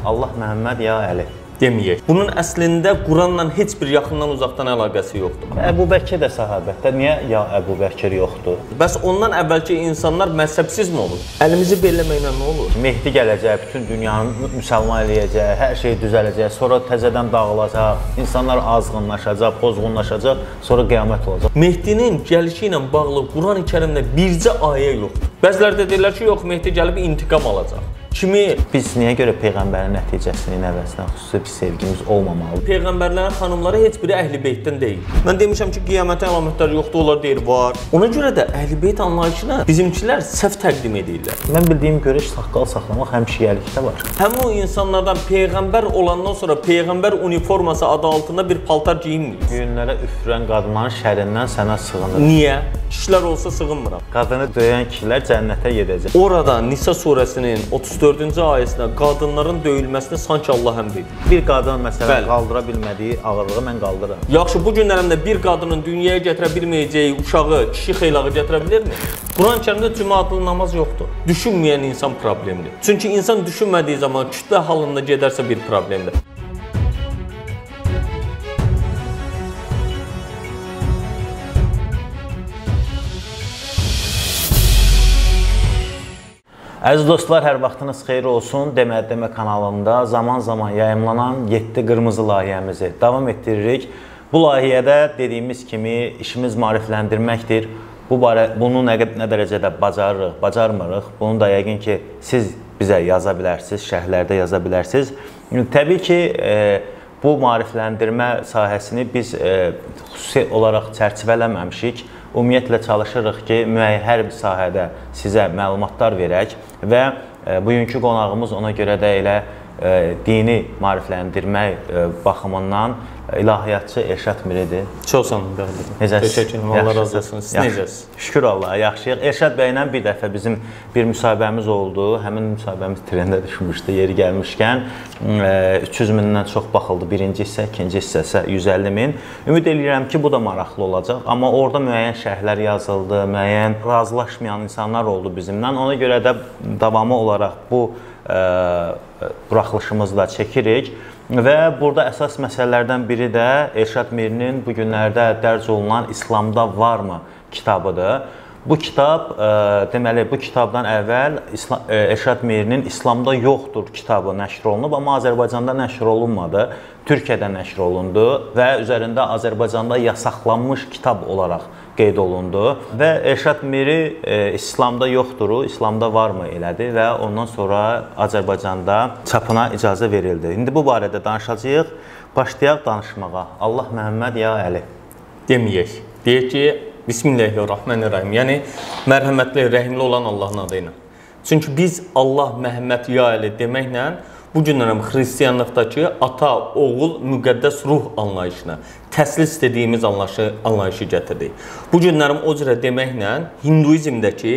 Allah Məhəmməd ya Əli deməyək. Bunun əslində Quranla heç bir yaxından uzaqdan əlaqəsi yoxdur. Əbu Bəkir də sahabətdə, niyə ya Əbu Bəkir yoxdur? Bəs ondan əvvəlki insanlar məzhəbsiz mi olur? Əlimizi belləməklə nə olur? Mehdi gələcək, bütün dünyanı müsəlman eləyəcək, hər şey düzələcək, sonra təzədən dağılacaq, insanlar azğınlaşacaq, pozğunlaşacaq, sonra qiyamət olacaq. Mehdinin gəlişi ilə bağlı Quran-ı Kərimdə bircə ayə yoxdur. Bəziləri də deyirlər ki, yox, Mehdi gəlib intiqam alacaq. Kimi? Biz niyə görə Peyğəmbərin nəticəsinin əvəzinə xüsusi bir sevgimiz olmamalıdır? Peyğəmbərlərin xanımları heç biri Əhl-i Beytdən deyil. Mən demişəm ki, qiyamətin əlamətləri yoxdur, onlar deyir, var. Ona görə də Əhl-i Beyt anlayışına bizimkilər səhv təqdim edirlər. Mən bildiyim görə saqqal saxlamaq həm şiəlikdə var. Həm o insanlardan Peyğəmbər olandan sonra Peyğəmbər uniforması adı altında bir paltar geyinmir. Düyünlərə üfürən qadınların şərindən sənə sığınır. Niyə? Kişilər olsa sığınmıram. Qadını döyən kişilər cənnətə gedəcək. Orada Nisa surəsinin 34-cü ayəsində qadınların döyülməsini sanki Allah əmr edir. Bir qadın məsələn qaldıra bilmədiyi ağırlığı mən qaldıram. Yaxşı, bu günlərimdə bir qadının dünyaya gətirə bilməyəcəyi uşağı, kişi xeylağı gətirə bilirmi? Quran-ı Kərimdə cümə adlı namaz yoxdur. Düşünməyən insan problemdir. Çünki insan düşünmədiyi zaman kütlə halında gedərsə bir problemdir. Əziz dostlar, hər vaxtınız xeyir olsun. Demə kanalında zaman-zaman yayımlanan 7 qırmızı layihəmizi davam etdiririk. Bu layihədə dediyimiz kimi işimiz maarifləndirməkdir. Bunu nə dərəcədə bacarırıq, bacarmırıq. Bunu da yəqin ki, siz bizə yaza bilərsiniz, şərhlərdə yaza bilərsiniz. Təbii ki, bu maarifləndirmə sahəsini biz xüsusi olaraq çərçivələməmişik. Ümumiyyətlə çalışırıq ki, hər bir sahədə sizə məlumatlar verək və bugünkü qonağımız ona görə də elə dini maarifləndirmək baxımından ilahiyyatçı Elşad Miridir. Çox sağ olun, bəli. Necəsiniz? Təşəkkür edirəm, Allah razı olsun. Siz necəsiniz? Şükür Allaha, yaxşıyıq. Elşad bəylə bir dəfə bizim bir müsahibəmiz oldu. Həmin müsahibəmiz trendə düşmüşdü yeri gəlmişkən. 300 mindən çox baxıldı. Birinci hissə, ikinci hissə 150 min. Ümid edirəm ki, bu da maraqlı olacaq. Amma orada müəyyən şərhlər yazıldı, müəyyən razılaşmayan insanlar oldu bizimlə. Ona görə də davamı olaraq bu buraxılışımızı da çəkirik. Və burada əsas məsələlərdən biri də Elşad Mirinin bu günlərdə dərc olunan İslamda varmı kitabıdır. Bu kitab, deməli, bu kitabdan əvvəl Elşad Mirinin İslamda yoxdur kitabı nəşr olunub, amma Azərbaycanda nəşr olunmadı, Türkiyədə nəşr olundu və üzərində Azərbaycanda yasaqlanmış kitab olaraq qeyd olundu və Elşad Miri İslamda yoxduru, İslamda varmı elədi və ondan sonra Azərbaycanda çapına icazə verildi. İndi bu barədə danışacağıq. Başlayaq danışmağa. Allah Məhəmməd ya Əli deməyək. Deyək ki, Bismillahirrahmanirrahim. Yəni, mərhəmətli, rəhimli olan Allahın adı ilə. Çünki biz Allah Məhəmməd ya Əli deməklə bu günlərəm xristiyanlıqdakı ata, oğul, müqəddəs ruh anlayışına, təslis dediyimiz anlayışı gətirdik. Bu günlərəm o cürə deməklə hinduizmdəki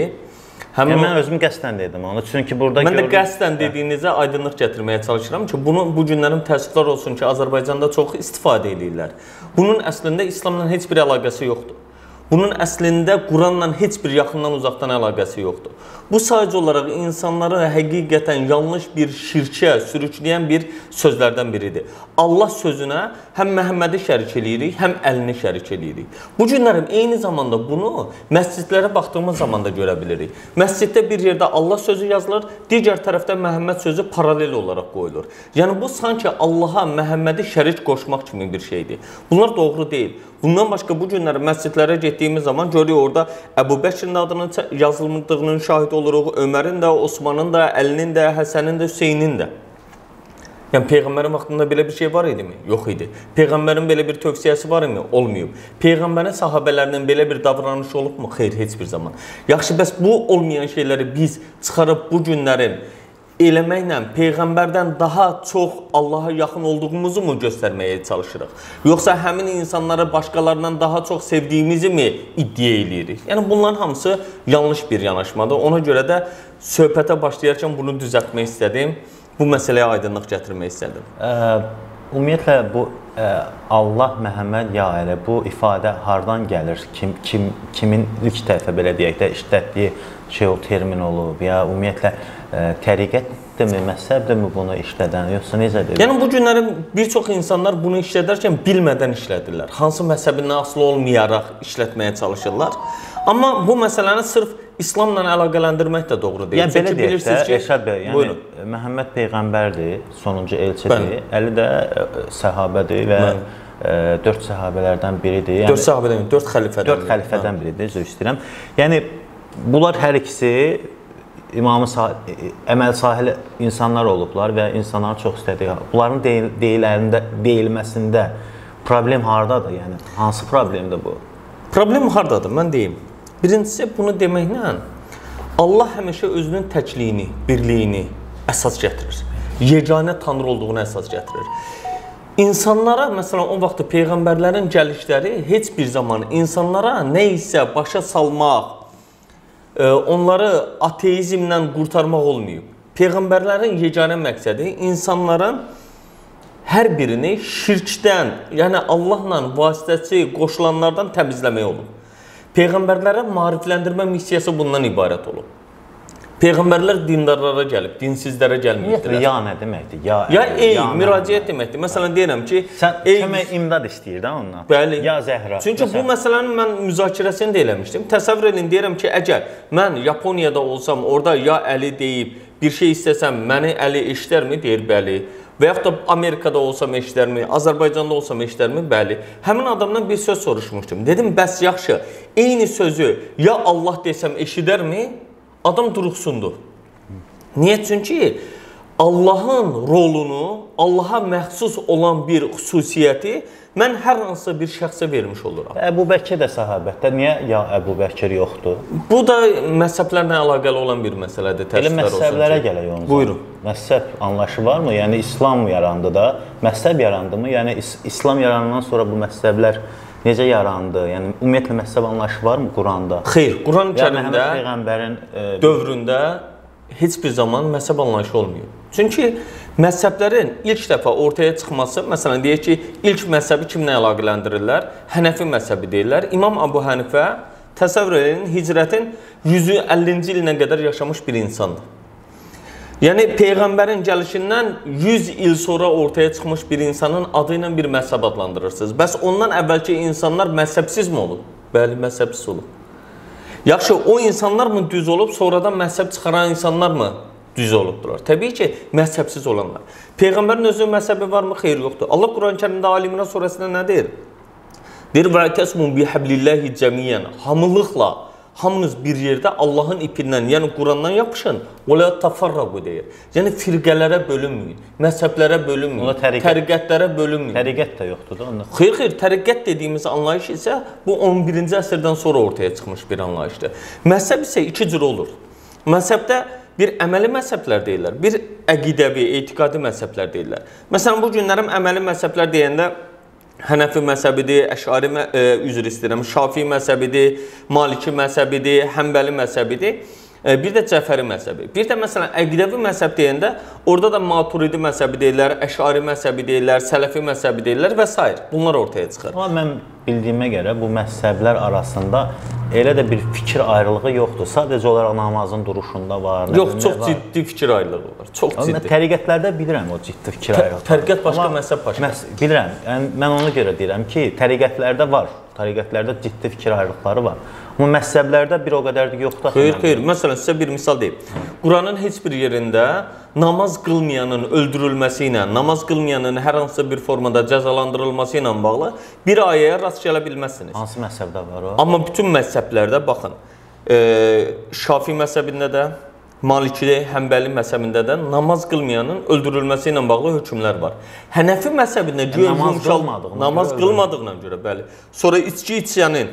mən özüm qəsdən dedim onu, çünki burada mən də qəsdən dediyinizə aydınlıq gətirməyə çalışıram ki, bunu bu günlərim təəssüflər olsun ki, Azərbaycanda çox istifadə edirlər. Bunun əslində İslamla heç bir əlaqəsi yoxdur. Bunun əslində Quranla heç bir yaxından uzaqdan əlaqəsi yoxdur. Bu sadəcə olaraq insanları həqiqətən yanlış bir şirkə sürükləyən bir sözlərdən biridir. Allah sözünə həm Məhəmmədi şərik eləyirik, həm əlini şərik eləyirik. Bu günlərim eyni zamanda bunu məscidlərə baxdığımız zaman da görə bilirik. Məsciddə bir yerdə Allah sözü yazılır, digər tərəfdə Məhəmməd sözü paralel olaraq qoyulur. Yəni bu sanki Allaha Məhəmmədi şərik qoşmaq kimi bir şeydir. Bunlar doğru deyil. Bundan başqa bu günləri məscidlərə getdiyimiz zaman görürük orada Əbu Bəkirin adının yazılmadığının şahid oluruq, Ömərin də, Osmanın da, Əlinin də, Həsənin də, Hüseynin də. Yəni Peyğəmbərin vaxtında belə bir şey var idi mi? Yox idi. Peyğəmbərin belə bir tövsiyəsi var idi mi? Olmayıb. Peyğəmbərin sahabələrinin belə bir davranışı olubmu? Xeyr, heç bir zaman. Yaxşı, bəs bu olmayan şeyləri biz çıxarıb bu günlərin eləməklə Peyğəmbərdən daha çox Allaha yaxın olduğumuzu mu göstərməyə çalışırıq? Yoxsa həmin insanları başqalarından daha çox sevdiyimizi mi iddia eləyirik? Yəni bunların hamısı yanlış bir yanaşmadır. Ona görə də söhbətə başlayarkən bunu düzəltmək istədim. Bu məsələyə aydınlıq gətirmək istədim. Ümumiyyətlə bu Allah Məhəmməd ya Əli bu ifadə hardan gəlir? Kimin ilk dəfə belə deyək də işlətdiyi şey o termin olub ya ümumiyyətlə təriqət dindirmi, məzhəbdirmi bunu işlədən, yoxsa necədir? Yəni bu günləri bir çox insanlar bunu işlədərkən bilmədən işlədirlər. Hansı məhzəbindən asılı olmayaraq işlətməyə çalışırlar. Amma bu məsələni sırf İslamla əlaqələndirmək də doğru deyil. Yəni belə deyək də, Rəşad bəy, yəni Məhəmməd peyğəmbərdir, sonuncu elçidir, Əli də səhabədir və 4 səhabələrdən biridir. Yəni 4 səhabədən, 4 xəlifədən. 4 xəlifədən biridir, üzr istəyirəm. Yəni bunlar hər ikisi İmamı əməl sahil insanlar olublar və insanların çox istədiyi. Bunların deyilməsində problem hardadır? Yəni hansı problemdir bu? Problem hardadır? Mən deyim. Birincisi bunu deməklə Allah həmişə özünün təkliyini, birliyini əsas gətirir. Yeganə Tanrı olduğunu əsas gətirir. İnsanlara, məsələn, o vaxt peyğəmbərlərin gəlişləri heç bir zaman insanlara nə isə başa salmaq, onları ateizmdən qurtarmaq olmayıb. Peyğəmbərlərin yeganə məqsədi insanların hər birini şirkdən, yəni Allahla vasitəçi qoşulanlardan təmizləmək olub. Peyğəmbərlərə maarifləndirmə missiyası bundan ibarət olub. Peyğəmbərlər dindarlara gəlib, dinsizlərə gəlməyibdilər. Ya nə deməkdir? Ya müraciət deməkdir. Məsələn, deyirəm ki, sən kömək imdad istəyir də ondan. Bəli. Ya Zəhra. Çünki bu məsələnin mən müzakirəsini də eləmişdim. Təsəvvür edin, deyirəm ki, əgər mən Yaponiyada olsam, orada ya Əli deyib, bir şey istəsəm, məni Əli eşidərmi? Deyir, bəli. Və yaxud da Amerikada olsam eşidərmi? Azərbaycanda olsam eşidərmi? Bəli. Həmin adamdan bir söz soruşmuşdum. Dedim, bəs yaxşı, eyni sözü ya Allah desəm eşidərmi? Adam duruxsundu. Niyə? Çünki Allahın rolunu, Allaha məxsus olan bir xüsusiyyəti mən hər hansı bir şəxsə vermiş oluram. Əbu Bəkir də səhabətdə. Niyə ya Əbu Bəkir yoxdur? Bu da məzhəblərlə əlaqəli olan bir məsələdir. Elə məzhəblərə gələk onun. Buyurun. Məzhəb anlayışı varmı? Yəni İslam yarandı da, məzhəb yarandı mı? Yəni İslam yaranandan sonra bu məzhəblər necə yarandı? Yəni ümumiyyətlə məzhəb anlayışı varmı Quranda? Xeyr, Quran-Kərimdə peyğəmbərin dövründə heç bir zaman məzhəb anlayışı olmuyor. Çünki məzhəblərin ilk dəfə ortaya çıxması, məsələn deyək ki, ilk məzhəbi kimlə əlaqələndirirlər? Hənəfi məzhəbi deyirlər. İmam Əbu Hənifə təsəvvür edin, hicrətin 150-ci ilinə qədər yaşamış bir insandır. Yəni peyğəmbərin gəlişindən 100 il sonra ortaya çıxmış bir insanın adı ilə bir məzhəb adlandırırsınız. Bəs ondan əvvəlki insanlar məzhəbsizmi olub? Bəli, məzhəbsiz olub. Yaxşı, o insanlar mı düz olub, sonradan məzhəb çıxaran insanlar mı düz olubdular? Təbii ki, məzhəbsiz olanlar. Peyğəmbərin özünün məzhəbi varmı? Xeyr, yoxdur. Allah Quran-Kərimdə Ali İmran surəsində nə deyir? Deyir, "Va'tasimu bihablillahi cəmiyyən." Hamılıqla, hamınız bir yerdə Allahın ipindən, yəni Qurandan yapışın. "Və tafarraqu" deyir. Yəni firqələrə bölünməyin, məzhəblərə bölünməyin, təriqətlərə bölünməyin. Təriqət də yoxdur da onda. Xeyr, təriqət dediyimiz anlayış isə bu 11-ci əsrdən sonra ortaya çıxmış bir anlayışdır. Məzhəb isə iki cür olur. Məzhəbdə bir əməli məzhəblər deyirlər, bir əqidəvi, etiqadi məzhəblər deyirlər. Məsələn, bu günlərim əməli məzhəblər deyəndə Hənəfi məzhəbidir, Əşari üzr istəyirəm, Şafi məzhəbidir, Maliki məzhəbidir, Həmbəli məzhəbidir, bir də Cəfəri məzhəbi. Bir də məsələn əqidəvi məzhəb deyəndə orada da Maturidi məzhəbi deyirlər, Əşari məzhəbi deyirlər, Sələfi məzhəbi deyirlər və s. Bunlar ortaya çıxır. Amma mən bildiyimə görə bu məzhəblər arasında elə də bir fikir ayrılığı yoxdur. Sadəcə olaraq namazın duruşunda var. Yox, çox ciddi fikir ayrılığı var. Çox ciddi. Təriqətlərdə bilirəm o ciddi fikir ayrılığı. Təriqət başqa, məzhəb başqa. Bilirəm. Yəni mən ona görə deyirəm ki, təriqətlərdə var. Təriqətlərdə ciddi fikir ayrılıqları var. Amma məzhəblərdə bir o qədər də yoxdur. Xeyr. Məsələn, sizə bir misal deyim. Quranın heç bir yerində namaz qılmayanın öldürülməsi ilə, namaz qılmayanın hər hansı bir formada cəzalandırılması ilə bağlı bir ayəyə rast gələ bilməzsiniz. Hansı məzhəbdə var o? Amma bütün məzhəblərdə baxın, Şafi məzhəbində də, Maliki, Həmbəli məzhəbində də namaz qılmayanın öldürülməsi ilə bağlı hökmlər var. Hənəfi məzhəbində namaz qılmadığına görə, bəli. Sonra içki içyənin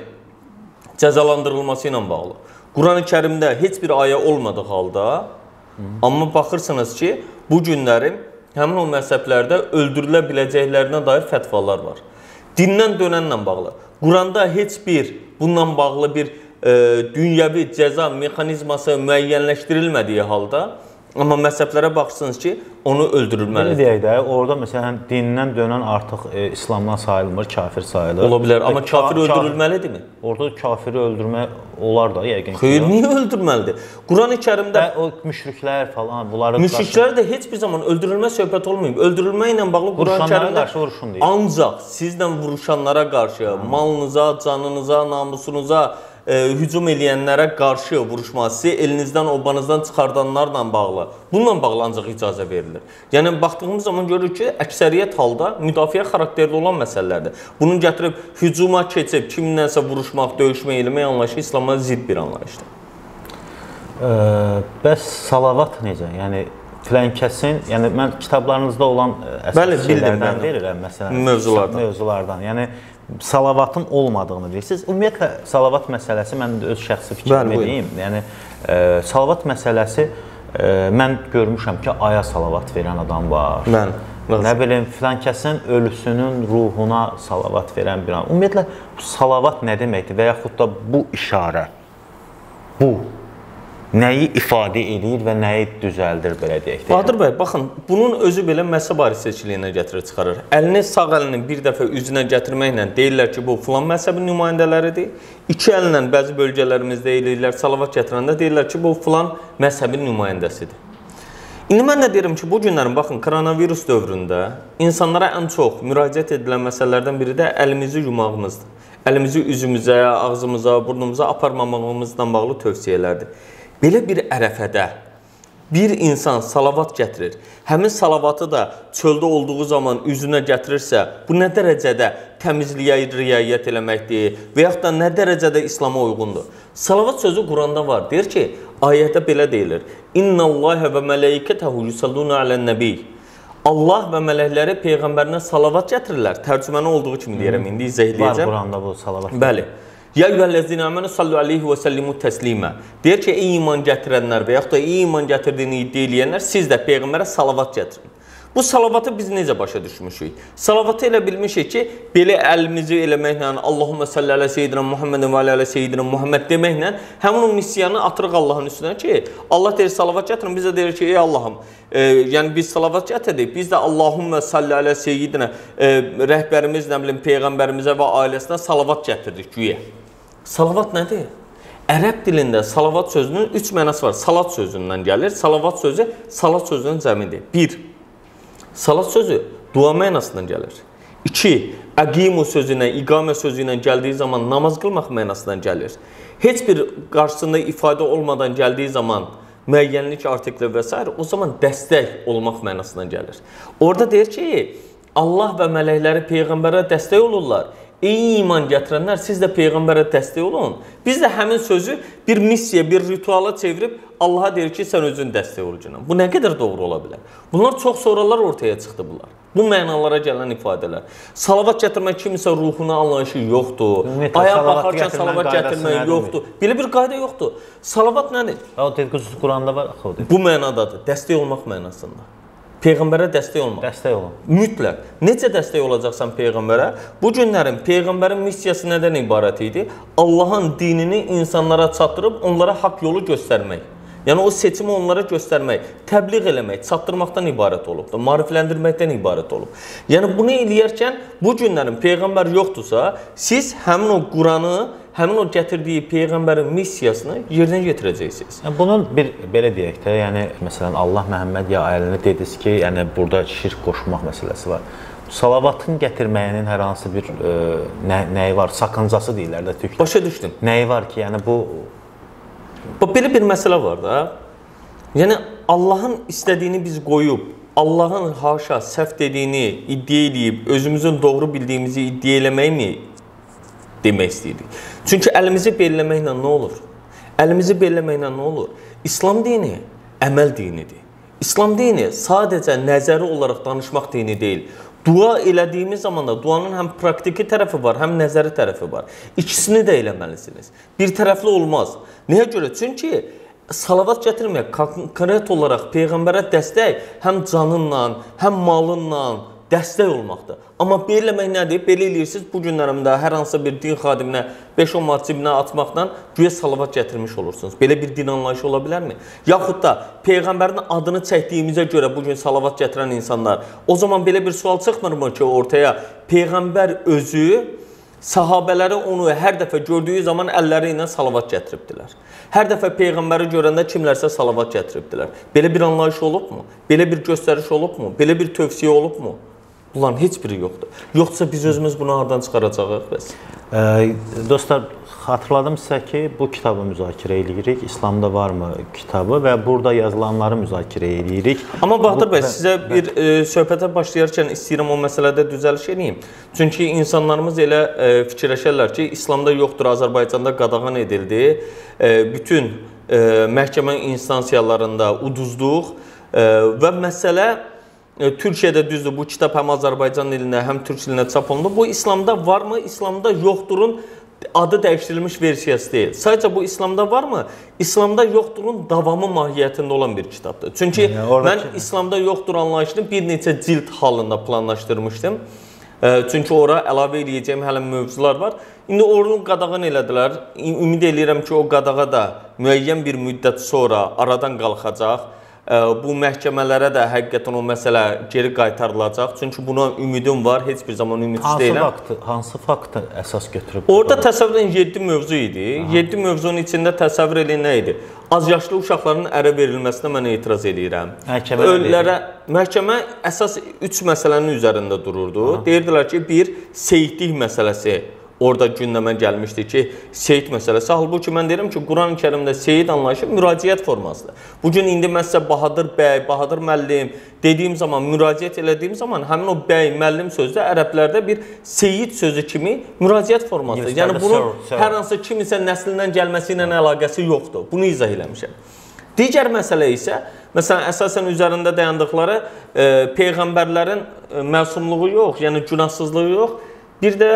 cəzalandırılması ilə bağlı. Quran-ı Kərimdə heç bir ayə olmadığı halda, amma baxırsınız ki, bu günlərim həmin o məzhəblərdə öldürülə biləcəklərinə dair fətvalar var. Dindən dönənlə bağlı. Quranda heç bir bununla bağlı bir dünyəvi cəza mexanizması müəyyənləşdirilmədiyi halda Amma məzhəblərə baxsınız ki, onu Belə öldürülməlidir. deyək də, orada məsələn dindən dönən artıq İslamdan sayılmır, kafir sayılır. Ola bilər, amma kafir öldürülməlidirmi? Orada kafiri öldürmək olar da yəqin ki. Xeyr, niyə öldürməlidir? Qurani-Kərimdə o müşriklər falan, bunları müşriklər də heç bir zaman öldürülmə söhbət olmayıb. Öldürülmə ilə bağlı Qurani-Kərimdə ancaq sizlə vuruşanlara qarşı, malınıza, canınıza, namusunuza hücum eləyənlərə qarşı vuruşmaq, sizi elinizdən, obanızdan çıxardanlarla bağlı, bununla bağlı ancaq icazə verilir. Yəni, baxdığımız zaman görürük ki, əksəriyyət halda müdafiə xarakterli olan məsələlərdir. Bunun gətirib hücuma keçib, kiminlənsə vuruşmaq, döyüşmək, eləmək anlayışı İslama zidd bir anlayışdır. Bəs salavat necə? Yəni, filan kəsin, yəni mən kitablarınızda olan əsas şeylərdən verirəm, məsələn, mövzulardan. Yəni, salavatın olmadığını deyirsiniz. Ümumiyyətlə, salavat məsələsi, mən öz şəxsi fikrimi deyim. Yəni, salavat məsələsi, mən görmüşəm ki, aya salavat verən adam var. Nə bilim, filan kəsin ölüsünün ruhuna salavat verən bir adam. Ümumiyyətlə, salavat nə deməkdir və yaxud da bu işarə, bu nəyi ifadə edir və nəyi düzəldir, belə deyək. Bahadır bəy, baxın, bunun özü belə məzhəb seçiliyinə gətirir, çıxarır. Əlini, sağ əlini bir dəfə üzünə gətirməklə deyirlər ki, bu filan məzhəbin nümayəndələridir. İki əllə bəzi bölgələrimizdə eləyirlər, salavat gətirəndə deyirlər ki, bu filan məzhəbin nümayəndəsidir. İndi mən də deyirəm ki, bu günlərin, baxın, koronavirus dövründə insanlara ən çox müraciət edilən məsələlərdən biri də əlimizi yumağımızdır. Əlimizi üzümüzə, ağzımıza, burnumuza aparmamağımızla bağlı tövsiyələrdir. Belə bir ərəfədə bir insan salavat gətirir, həmin salavatı da çöldə olduğu zaman üzünə gətirirsə, bu nə dərəcədə təmizliyə riayət eləməkdir və yaxud da nə dərəcədə İslama uyğundur? Salavat sözü Quranda var, deyir ki, ayətdə belə deyilir, İnna Allahe və mələikətəhu yusalluna alən-nəbi. Allah və mələkləri Peyğəmbərinə salavat gətirirlər. Tərcüməni olduğu kimi deyirəm, indi izah edəcəm. Var Quranda bu salavat. Bəli. Ya eyyuhellezine amenu sallu aleyhi və sallimu təslimə. Deyir ki, ey iman gətirənlər və yaxud da ey iman gətirdiyini iddia eləyənlər, siz də Peyğəmbərə salavat gətirin. Bu salavatı biz necə başa düşmüşük? Salavatı elə bilmişik ki, belə əlimizi eləməklə, Allahümmə salli alə seyyidina Muhammedin və alə seyyidina Muhammed deməklə həmin o missiyanı atırıq Allahın üstünə ki, Allah deyir salavat gətirin, biz də deyir ki, ey Allahım, yəni biz salavat gətirdik, biz də Allahümmə salli alə seyyidina rəhbərimiz, nə bilim, Peyğəmbərimizə və ailəsinə salavat gətirdik güyə. Salavat nədir? Ərəb dilində salavat sözünün 3 mənası var. Salat sözündən gəlir. Salavat sözü salat sözünün cəmidir. 1. Salat sözü dua mənasından gəlir. 2. Əqimu sözünə, iqamə sözünə gəldiyi zaman namaz qılmaq mənasından gəlir. Heç bir qarşısında ifadə olmadan gəldiyi zaman müəyyənlik artikli və s. o zaman dəstək olmaq mənasından gəlir. Orada deyir ki, Allah və mələkləri Peyğəmbərə dəstək olurlar. Ey iman gətirənlər, siz də Peyğəmbərə dəstək olun. Biz də həmin sözü bir missiya, bir rituala çevirib Allaha deyir ki, sən özün dəstək olacaqsan. Bu nə qədər doğru ola bilər? Bunlar çox sonralar ortaya çıxdı bunlar. Bu mənalara gələn ifadələr. Salavat gətirmək kimisə ruhuna anlayışı yoxdur. Ayağa baxarkən salavat gətirmək yoxdur. Belə bir qayda yoxdur. Salavat nədir? O dediğiniz Quranda var axı o dedi. Bu mənadadır. Dəstək olmaq mənasında. Peyğəmbərə dəstək olmaq. Dəstək olun. Mütləq. Necə dəstək olacaqsan Peyğəmbərə? Bu günlərin Peyğəmbərin missiyası nədən ibarət idi? Allahın dinini insanlara çatdırıb onlara haqq yolu göstərmək. Yəni o seçimi onlara göstərmək, təbliğ eləmək, çatdırmaqdan ibarət olubdur, maarifləndirməkdən ibarət olub. Yəni bunu eləyərkən bu günlərin Peyğəmbər yoxdursa, siz həmin o Quranı, həmin o gətirdiyi Peyğəmbərin missiyasını yerinə yetirəcəksiniz. Yəni, bunun bir, belə deyək də, yəni, məsələn, Allah Məhəmməd ya ayəlini dediniz ki, yəni, burada şirk qoşmaq məsələsi var. Salavatın gətirməyinin hər hansı bir nəyi var, sakıncası deyirlər də türklər. Başa düşdüm. Nəyi var ki, yəni bu... Belə bir məsələ var da, yəni Allahın istədiyini biz qoyub, Allahın haşa səhv dediyini iddia eləyib, özümüzün doğru bildiyimizi iddia eləməkmi demək istəyirik? Çünki əlimizi belləməklə nə olur? Əlimizi belləməklə nə olur? İslam dini əməl dinidir. İslam dini sadəcə nəzəri olaraq danışmaq dini deyil. Dua elədiyimiz zaman da duanın həm praktiki tərəfi var, həm nəzəri tərəfi var. İkisini də eləməlisiniz. Bir tərəfli olmaz. Nəyə görə? Çünki salavat gətirmək, konkret olaraq Peyğəmbərə dəstək həm canınla, həm malınla, dəstək olmaqdır. Amma belə eləmək nədir? Belə eləyirsiniz, bu günlərimdə hər hansısa bir din xadiminə 5-10 manat cibinə atmaqdan güya salavat gətirmiş olursunuz. Belə bir din anlayışı ola bilərmi? Yaxud da Peyğəmbərin adını çəkdiyimizə görə bugün salavat gətirən insanlar, o zaman belə bir sual çıxmırmı ki, ortaya Peyğəmbər özü sahabələri onu hər dəfə gördüyü zaman əlləri ilə salavat gətiribdilər. Hər dəfə Peyğəmbəri görəndə kimlərsə salavat gətiribdilər. Belə bir anlayış olubmu? Belə bir göstəriş olubmu? Belə bir tövsiyə olubmu? Bunların heç biri yoxdur. Yoxsa biz özümüz bunu hardan çıxaracağıq bəs? Dostlar, xatırladım sizə ki, bu kitabı müzakirə edirik. İslamda varmı kitabı və burada yazılanları müzakirə edirik. Amma Bahadır bəy, sizə bir söhbətə başlayarkən istəyirəm o məsələdə düzəliş edeyim. Çünki insanlarımız elə fikirləşərlər ki, İslamda yoxdur, Azərbaycanda qadağan edildi. Bütün məhkəmə instansiyalarında uduzduq və məsələ Türkiyədə düzdür, bu kitab həm Azərbaycan dilində, həm türk dilində çap olundu. Bu İslamda varmı? İslamda yoxdurun adı dəyişdirilmiş versiyası deyil. Sadəcə bu İslamda varmı? İslamda yoxdurun davamı mahiyyətində olan bir kitabdır. Çünki mən İslamda yoxdur anlayışını bir neçə cild halında planlaşdırmışdım. Çünki ora əlavə edəcəyim hələ mövzular var. İndi onu qadağan elədilər. Ümid edirəm ki, o qadağa da müəyyən bir müddət sonra aradan qalxacaq. Bu məhkəmələrə də həqiqətən o məsələ geri qaytarılacaq. Çünki buna ümidim var, heç bir zaman ümidsiz deyiləm. Hansı faktı əsas götürüb? Orada təsəvvür edin 7 mövzu idi. 7 mövzunun içində təsəvvür edin nə idi? Azyaşlı uşaqların ərə verilməsinə mən etiraz edirəm. Məhkəmə əsas 3 məsələnin üzərində dururdu. Deyirdilər ki, bir, seyidlik məsələsi orada gündəmə gəlmişdi ki, seyid məsələsi. Halbuki mən deyirəm ki, Quran-ı Kərimdə seyid anlayışı müraciət formasıdır. Bugün indi mən sizə Bahadır bəy, Bahadır müəllim dediyim zaman, müraciət elədiyim zaman həmin o bəy, müəllim sözü ərəblərdə bir seyid sözü kimi müraciət formasıdır. Yəni bunun hər hansı kimisə nəslindən gəlməsi ilə əlaqəsi yoxdur. Bunu izah eləmişəm. Digər məsələ isə, məsələn, əsasən üzərində dayandıqları Peyğəmbərlərin məsumluğu yox, yəni günahsızlığı yox. Bir də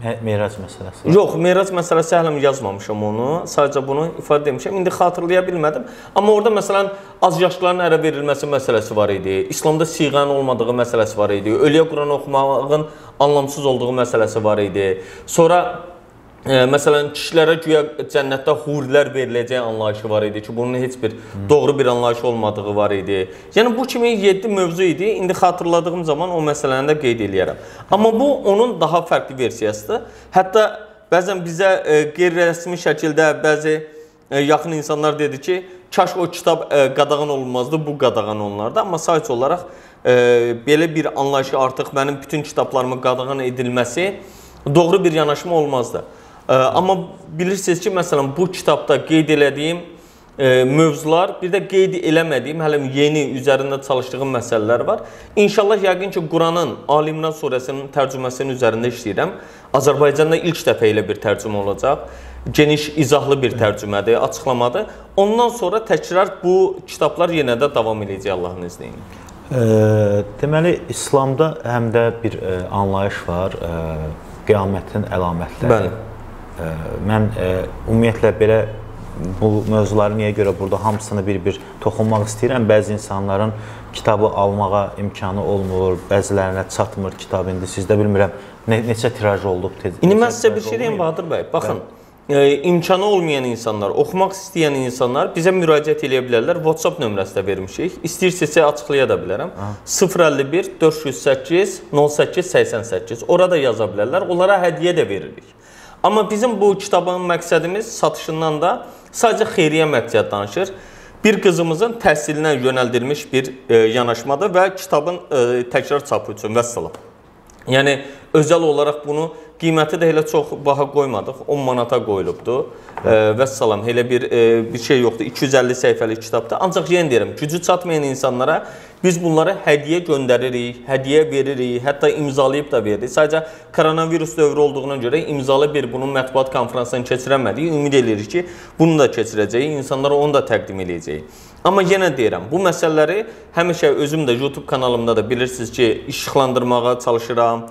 Merac məsələsi. Yox, Merac məsələsi hələm yazmamışam onu. Sadəcə bunu ifadə etmişəm. İndi xatırlaya bilmədim. Amma orada məsələn azyaşlıların ərə verilməsi məsələsi var idi. İslamda siğanın olmadığı məsələsi var idi. Ölüyə Quran oxumağın anlamsız olduğu məsələsi var idi. Sonra məsələn kişilərə güya cənnətdə hurilər veriləcəyi anlayışı var idi ki, bunun heç bir doğru bir anlayış olmadığı var idi. Yəni bu kimi 7 mövzu idi. İndi xatırladığım zaman o məsələni də qeyd eləyərəm. Amma bu onun daha fərqli versiyasıdır. Hətta bəzən bizə qeyri-rəsmi şəkildə bəzi yaxın insanlar dedi ki, kaş o kitab qadağan olunmazdı, bu qadağan olunardı. Amma sadəcə olaraq belə bir anlayışı artıq mənim bütün kitablarımın qadağan edilməsi doğru bir yanaşma olmazdı. Amma bilirsiniz ki, məsələn, bu kitabda qeyd elədiyim mövzular, bir də qeyd eləmədiyim, hələ yeni üzərində çalışdığım məsələlər var. İnşallah, yəqin ki, Quranın Ali İmran surəsinin tərcüməsinin üzərində işləyirəm. Azərbaycanda ilk dəfə elə bir tərcümə olacaq. Geniş, izahlı bir tərcümədir, açıqlamadır. Ondan sonra təkrar bu kitablar yenə də davam edəcək Allahın izni ilə. Deməli, İslamda həm də bir anlayış var, qiyamətin əlamətləri. Bəli. Mən ümumiyyətlə belə bu mövzuları niyə görə burada hamısını bir-bir toxunmaq istəyirəm. Bəzi insanların kitabı almağa imkanı olmur, bəzilərinə çatmır kitab. İndi sizdə bilmirəm neçə tiraj olub. İndi mən sizə bir şey deyim, Bahadır bəy. Baxın, imkanı olmayan insanlar, oxumaq istəyən insanlar bizə müraciət edə bilərlər. WhatsApp nömrəsi də vermişik. İstəyirsinizsə açıqlaya da bilərəm. 051 408 08 88. Orada yaza bilərlər. Onlara hədiyyə də veririk. Amma bizim bu kitabın məqsədimiz satışından da sadəcə xeyriyyə məqsəd danışır. Bir qızımızın təhsilinə yönəldilmiş bir yanaşmadır və kitabın təkrar çapı üçün vəssalam. Yəni, özəl olaraq bunu qiyməti də elə çox baha qoymadıq. 10 manata qoyulubdur. Vəssalam, elə bir şey yoxdur. 250 səhifəlik kitabdır. Ancaq yenə deyirəm, gücü çatmayan insanlara biz bunları hədiyyə göndəririk, hədiyyə veririk, hətta imzalayıb da veririk. Sadəcə koronavirus dövrü olduğuna görə imzalı bir bunun mətbuat konferansını keçirəmədik. Ümid edirik ki, bunu da keçirəcəyik, insanlara onu da təqdim edəcəyik. Amma yenə deyirəm, bu məsələləri həmişə özüm də YouTube kanalımda da bilirsiniz ki, işıqlandırmağa çalışıram.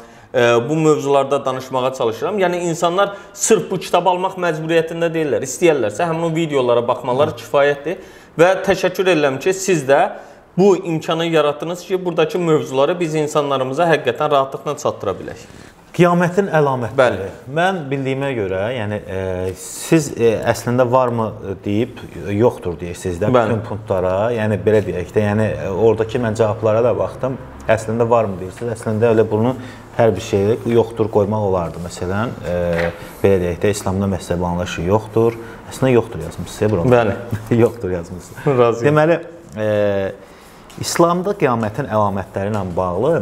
Bu mövzularda danışmağa çalışıram. Yəni insanlar sırf bu kitabı almaq məcburiyyətində deyirlər. İstəyərlərsə həmin o videolara baxmaları kifayətdir. Və təşəkkür edirəm ki, siz də bu imkanı yaratdınız ki, buradakı mövzuları biz insanlarımıza həqiqətən rahatlıqla çatdıra bilək. Qiyamətin əlamətləri. Bəli. Mən bildiyimə görə, yəni siz əslində varmı deyib yoxdur deyirsiniz də bütün punktlara. Yəni belə deyək də, yəni oradakı mən cavablara da baxdım. Əslində varmı deyirsiniz? Əslində elə bunu hər bir şey yoxdur qoymaq olardı. Məsələn, belə deyək də İslamda məhzəb anlayışı yoxdur. Əslində yoxdur yazmısınız bura. Bəli. Yoxdur yazmısınız. Razıyam. Deməli, İslamda qiyamətin əlamətləri ilə bağlı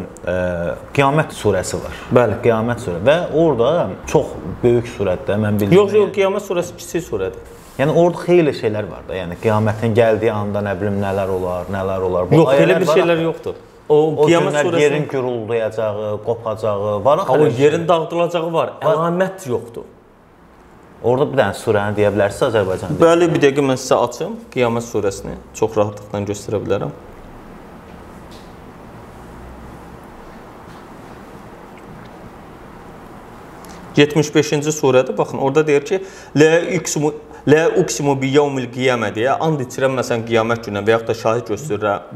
Qiyamət surəsi var. Bəli. Qiyamət surəsi və orada çox böyük surətdə mən bildiyim. Yox, Qiyamət surəsi kiçik surədir. Yəni orada xeyli şeylər var da. Yəni qiyamətin gəldiyi anda nə bilim nələr olar. Yox, elə bir şeylər yoxdur. O Qiyamət surəsində yerin guruldayacağı, qopacağı var axı. O yerin dağıdılacağı var. Əlamət yoxdur. Orada bir dənə surəni deyə bilərsiniz Azərbaycanda. Bəli, bir dəqiqə mən sizə açım Qiyamət surəsini. Çox rahatlıqla göstərə bilərəm. ...75-ci surədir. Baxın, orada deyir ki, Lə uqsimu bi yevmil qiyamə deyə and içirəm, məsələn, qiyamət günə və yaxud da şahid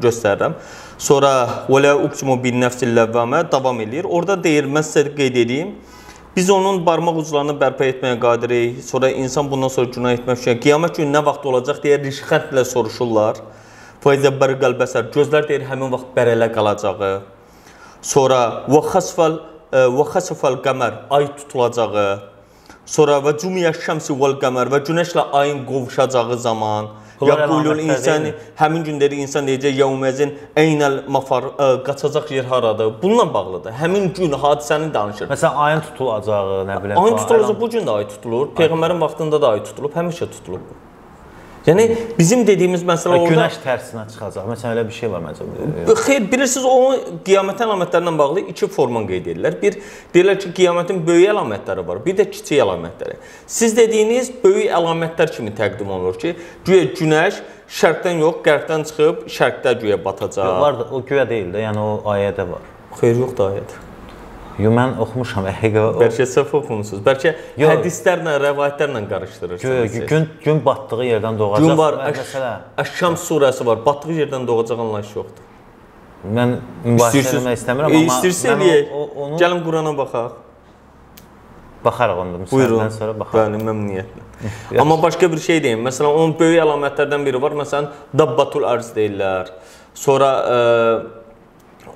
göstərirəm. Sonra və lə uqsimu bin nəfsil ləvvəmə davam edir. Orada deyir, mən sizə qeyd edeyim, biz onun barmaq uclarını bərpa etməyə qadirik. Sonra insan bundan sonra günah etmək üçün qiyamət günü nə vaxt olacaq deyə rişxəndlə soruşurlar. Fəizə bərqəl bəsər, gözlər deyir, həmin vaxt bərələ qalacağı. Sonra və xəsəfəl qəmər, ay tutulacağı. Sonra və cümiyyəş şəmsi vəl qəmər və günəşlə ayın qovuşacağı zaman. Yaqulul insan, həmin günləri insan deyəcək, yevməzin eynəl mafar, qaçacaq yer haradır. Bununla bağlıdır. Həmin gün hadisəni danışır. Məsələn, ayın tutulacağı, nə biləm. Ayın tutulacaq, bu gün də ay tutulur. Peyğəmbərin vaxtında da ay tutulub, həmişə tutulub. Yəni bizim dediyimiz məsələ orada günəş tərsinə çıxacaq. Məsələn elə bir şey var məncə. Xeyr, bilirsiniz o qiyamətin əlamətlərindən bağlı iki forma qeyd edirlər. Bir deyirlər ki, qiyamətin böyük əlamətləri var, bir də kiçik əlamətləri. Siz dediyiniz böyük əlamətlər kimi təqdim olunur ki, güya günəş şərqdən yox, qərbdən çıxıb şərqdə güya batacaq. Var da o güya deyil də, yəni o ayədə var. Xeyr, yoxdur ayədə. Mən oxumuşam həqiqətən. Bəlkə səhv oxumusunuz. Bəlkə hədislərlə, rəvayətlərlə qarışdırırsınız. Gün batdığı yerdən doğacaq. Gün var, Əş-Şams surəsi var. Batdığı yerdən doğacaq anlayış yoxdur. Mən mübahisə etmək istəmirəm, amma İstəyirsə eləyək. Gəlin Qurana baxaq. Baxarıq onda, müsaadən sonra baxarıq. Bəli, məmnuniyyətlə. Amma başqa bir şey deyim. Məsələn, onun böyük əlamətlərdən biri var. Məsələn, Dabbatul Arz deyirlər. Sonra